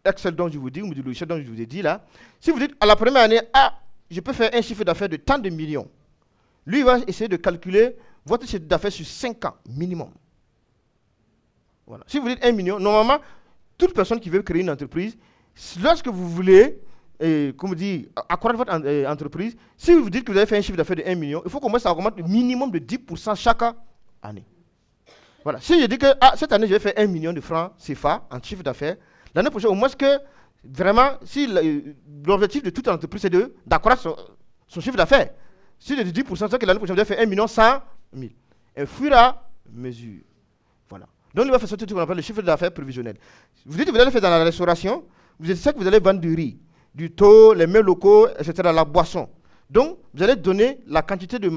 Excel dont je vous dis, ou du logiciel dont je vous ai dit là, si vous dites à la première année, je peux faire un chiffre d'affaires de tant de millions, lui, il va essayer de calculer votre chiffre d'affaires sur 5 ans minimum. Voilà. Si vous dites 1 million, normalement, toute personne qui veut créer une entreprise, lorsque vous voulez, comme dit, accroître votre entreprise, si vous dites que vous avez fait un chiffre d'affaires de 1 million, il faut qu'au moins ça augmente le minimum de 10% chaque année. Voilà. Si je dis que cette année, je vais faire 1 million de francs CFA en chiffre d'affaires, l'année prochaine, au moins que vraiment, si l'objectif de toute entreprise, c'est d'accroître son chiffre d'affaires. Si je dis 10%, c'est que l'année prochaine, vous allez faire 1 million 100 000. Et fuir à mesure. Voilà. Donc, il va faire sortir ce qu'on appelle le chiffre d'affaires prévisionnel. Vous dites que vous allez faire dans la restauration, vous savez que vous allez vendre du riz, du thau, les mets locaux, etc., la boisson. Donc, vous allez donner la quantité de...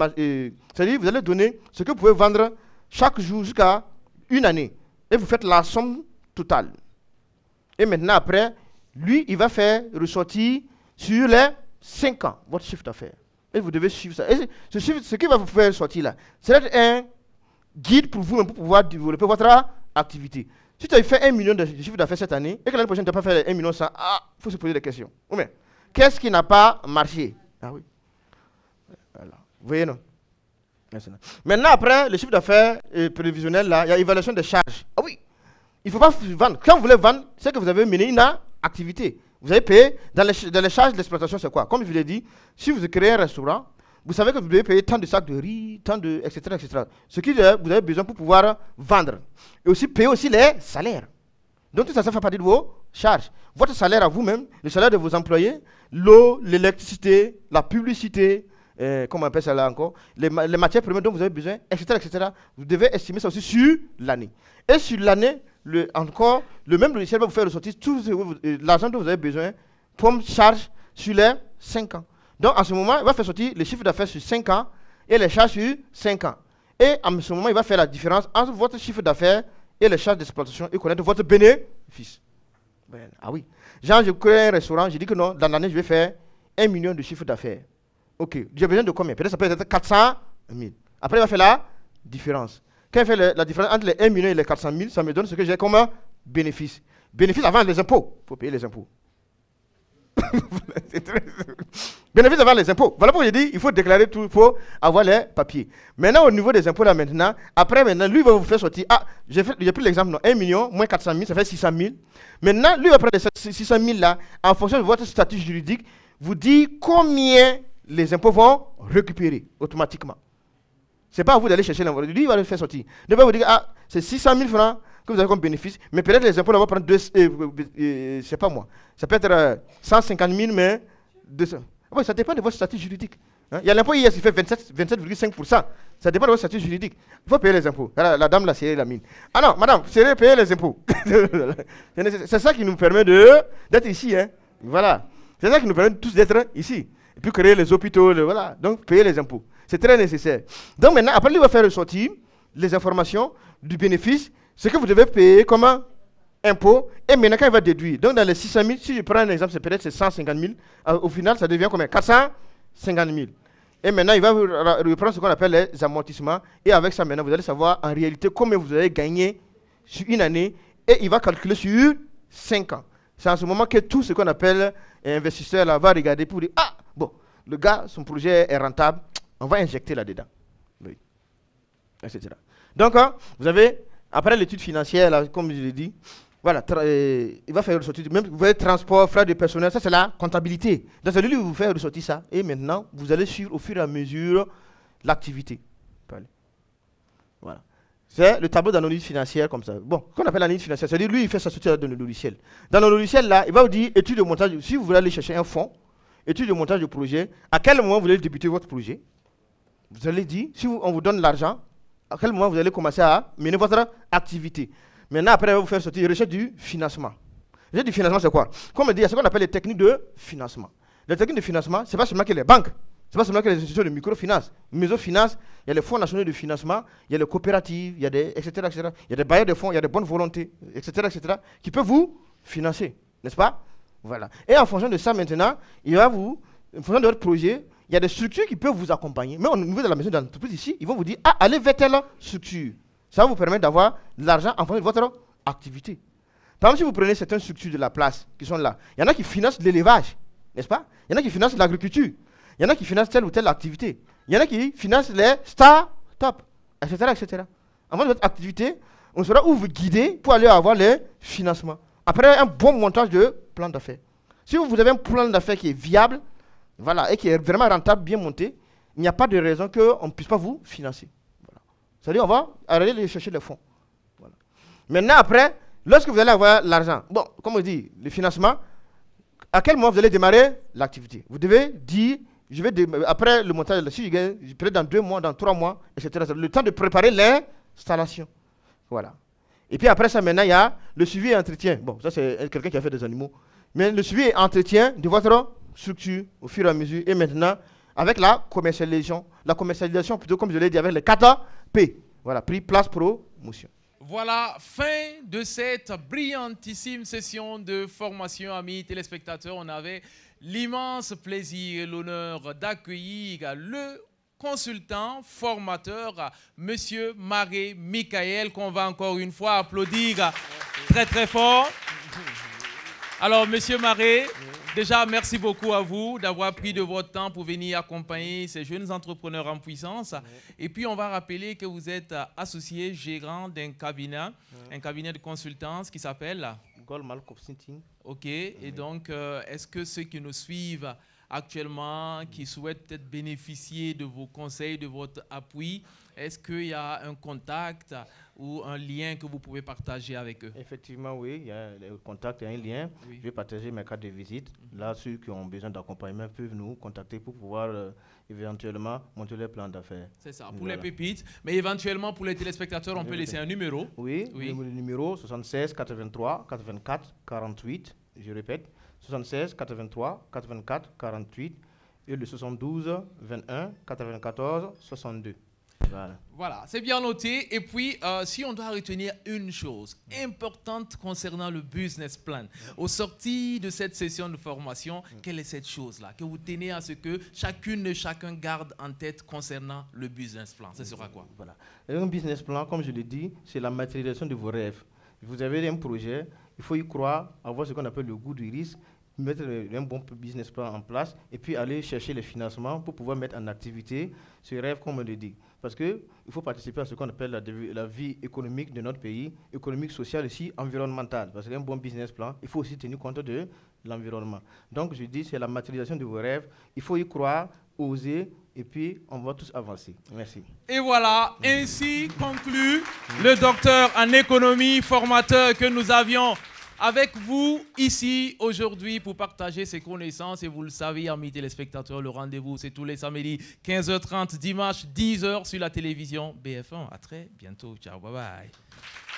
c'est-à-dire, vous allez donner ce que vous pouvez vendre chaque jour jusqu'à une année. Et vous faites la somme totale. Et maintenant, après, lui, il va faire ressortir sur les 5 ans votre chiffre d'affaires. Et vous devez suivre ça. Et ce chiffre, ce qu'il va vous faire sortir là, c'est un guide pour vous, pour pouvoir développer votre activité. Si tu as fait 1 million de chiffre d'affaires cette année, et que l'année prochaine, tu n'as pas fait 1 million, il faut se poser des questions. Qu'est-ce qui n'a pas marché? Ah oui. Voilà. Vous voyez, non? Maintenant, après, le chiffre d'affaires prévisionnel, là, il y a évaluation des charges. Ah oui. Il ne faut pas vendre. Quand vous voulez vendre, c'est que vous avez mené une activité. Vous avez payé, dans les charges d'exploitation, c'est quoi? Comme je vous l'ai dit, si vous créez un restaurant, vous savez que vous devez payer tant de sacs de riz, tant de, etc., etc. Ce que vous avez besoin pour pouvoir vendre. Et aussi payer aussi les salaires. Donc tout ça, ça fait partie de vos charges. Votre salaire à vous-même, le salaire de vos employés, l'eau, l'électricité, la publicité, comment on appelle ça là encore, les matières premières dont vous avez besoin, etc., etc. Vous devez estimer ça aussi sur l'année. Et sur l'année, encore, le même logiciel va vous faire ressortir tout l'argent dont vous avez besoin comme charge sur les 5 ans. Donc, en ce moment, il va faire sortir les chiffres d'affaires sur 5 ans et les charges sur 5 ans. Et en ce moment, il va faire la différence entre votre chiffre d'affaires et les charges d'exploitation et connaître votre bénéfice. Ben, ah oui. Genre, je crée un restaurant, je dis que non, dans l'année, je vais faire 1 million de chiffre d'affaires. Ok, j'ai besoin de combien? Peut-être ça peut être 400 000. Après, il va faire la différence. Quand il fait la différence entre les 1 million et les 400 000, ça me donne ce que j'ai comme bénéfice. Bénéfice avant les impôts. Il faut payer les impôts. Bénéfice avant les impôts. Voilà pourquoi je dis il faut déclarer tout, il faut avoir les papiers. Maintenant, au niveau des impôts, là maintenant, après, maintenant, lui va vous faire sortir. Ah, j'ai pris l'exemple, non, 1 million moins 400 000, ça fait 600 000. Maintenant, lui va prendre ces 600 000 là, en fonction de votre statut juridique, vous dit combien les impôts vont récupérer automatiquement. Ce n'est pas à vous d'aller chercher l'info. Lui, il va le faire sortir. Il va vous dire, ah, c'est 600 000 francs que vous avez comme bénéfice, mais peut-être les impôts, là, vont prendre je sais pas moi. Ça peut être 150 000, mais 200. Oui, ça dépend de votre statut juridique. Hein? Il y a l'impôt IS qui fait 27,5%. Ça dépend de votre statut juridique. Il faut payer les impôts. La dame, là, c'est la mine. Ah non, madame, c'est payer les impôts. C'est ça qui nous permet d'être ici. Hein? Voilà. C'est ça qui nous permet tous d'être ici. Et puis créer les hôpitaux, voilà. Donc, payer les impôts. C'est très nécessaire. Donc maintenant, après, lui va faire ressortir les informations du bénéfice, ce que vous devez payer comme impôt, et maintenant, quand il va déduire. Donc, dans les 600 000, si je prends un exemple, c'est peut-être 150 000, au final, ça devient combien? 450 000. Et maintenant, il va vous reprendre ce qu'on appelle les amortissements, et avec ça, maintenant, vous allez savoir en réalité combien vous allez gagner sur une année, et il va calculer sur 5 ans. C'est en ce moment que tout ce qu'on appelle investisseur là, va regarder pour dire, ah, bon, le gars, son projet est rentable, on va injecter là-dedans. Oui. Etc. Donc, vous avez, après l'étude financière, là, comme je l'ai dit, voilà, il va faire ressortir, même vous voyez, transport, frais de personnel, ça c'est la comptabilité. Donc, c'est lui qui vous fait ressortir ça. Et maintenant, vous allez suivre au fur et à mesure l'activité. Voilà. C'est le tableau d'analyse financière comme ça. Bon, qu'on appelle l'analyse financière, c'est-à-dire lui, il fait ça sortir dans le logiciel. Dans le logiciel, là, il va vous dire étude de montage. Si vous voulez aller chercher un fonds, étude de montage de projet, à quel moment vous allez débuter votre projet? Vous allez dire, si on vous donne l'argent, à quel moment vous allez commencer à mener votre activité. Maintenant, après, il va vous faire sortir recherche du financement. Recherche du financement, c'est quoi? Comme on dit, il y a ce qu'on appelle les techniques de financement. Les techniques de financement, ce n'est pas seulement que les banques, ce n'est pas seulement que les institutions de microfinance. Microfinance, il y a les fonds nationaux de financement, il y a les coopératives, il y a des, etc., etc. Il y a des bailleurs de fonds, il y a des bonnes volontés, etc., etc., qui peuvent vous financer, n'est-ce pas? Voilà. Et en fonction de ça, maintenant, il va vous, en fonction de votre projet, il y a des structures qui peuvent vous accompagner. Mais au niveau de la maison d'entreprise ici, ils vont vous dire, ah, allez vers telle structure. Ça va vous permettre d'avoir de l'argent en fonction de votre activité. Par exemple, si vous prenez certaines structures de la place qui sont là, il y en a qui financent l'élevage, n'est-ce pas? Il y en a qui financent l'agriculture. Il y en a qui financent telle ou telle activité. Il y en a qui financent les start-up, etc., etc. En fonction de votre activité, on saura où vous guider pour aller avoir les financements. Après, un bon montage de plan d'affaires. Si vous avez un plan d'affaires qui est viable, voilà, et qui est vraiment rentable, bien monté, il n'y a pas de raison qu'on ne puisse pas vous financer. Voilà. C'est-à-dire, on va aller chercher les fonds. Voilà. Maintenant, après, lorsque vous allez avoir l'argent, bon, comme on dit, le financement, à quel moment vous allez démarrer l'activité? Vous devez dire, je vais après le montage, si je gagne, peut-être dans 2 mois, dans 3 mois, etc. Le temps de préparer l'installation. Voilà. Et puis après ça, maintenant, il y a le suivi et entretien. Bon, ça, c'est quelqu'un qui a fait des animaux. Mais le suivi et entretien de votre structure au fur et à mesure. Et maintenant, avec la commercialisation plutôt, comme je l'ai dit, avec les 4 P. Voilà, prix, place, promotion. Voilà, fin de cette brillantissime session de formation, amis téléspectateurs. On avait l'immense plaisir et l'honneur d'accueillir le consultant, formateur, Monsieur Maré Michael, qu'on va encore une fois applaudir très très fort. Alors, Monsieur Maré, déjà, merci beaucoup à vous d'avoir pris de votre temps pour venir accompagner ces jeunes entrepreneurs en puissance. Et puis, on va rappeler que vous êtes associé gérant d'un cabinet, un cabinet de consultance qui s'appelle Goldman Consulting. OK. Et donc, est-ce que ceux qui nous suivent actuellement, qui souhaitent peut-être bénéficier de vos conseils, de votre appui, est-ce qu'il y a un contact ou un lien que vous pouvez partager avec eux? Effectivement, oui, il y a un contact et un lien. Oui. Je vais partager mes cartes de visite. Là, ceux qui ont besoin d'accompagnement peuvent nous contacter pour pouvoir éventuellement monter leur plan d'affaires. C'est ça, pour les pépites. Mais éventuellement, pour les téléspectateurs, on peut laisser un numéro. Oui, le numéro 76 83 84 48. Je répète, 76 83 84 48 et le 72 21 94 62. Voilà, c'est bien noté. Et puis, si on doit retenir une chose importante concernant le business plan, au sorti de cette session de formation, quelle est cette chose-là que vous tenez à ce que chacune et chacun garde en tête concernant le business plan? Ce sera quoi? Voilà. Un business plan, comme je l'ai dit, c'est la matérialisation de vos rêves. Vous avez un projet, il faut y croire, avoir ce qu'on appelle le goût du risque, mettre un bon business plan en place et puis aller chercher les financements pour pouvoir mettre en activité ce rêve, comme on le dit. Parce qu'il faut participer à ce qu'on appelle la vie économique de notre pays, économique, sociale et aussi environnementale. Parce qu'un bon business plan, il faut aussi tenir compte de l'environnement. Donc je dis, c'est la matérialisation de vos rêves. Il faut y croire, oser, et puis on va tous avancer. Merci. Et voilà, ainsi conclut le docteur en économie, formateur que nous avions avec vous ici aujourd'hui pour partager ses connaissances. Et vous le savez, amis téléspectateurs, le rendez-vous c'est tous les samedis 15h30, dimanche 10h sur la télévision BF1. À très bientôt. Ciao, bye bye.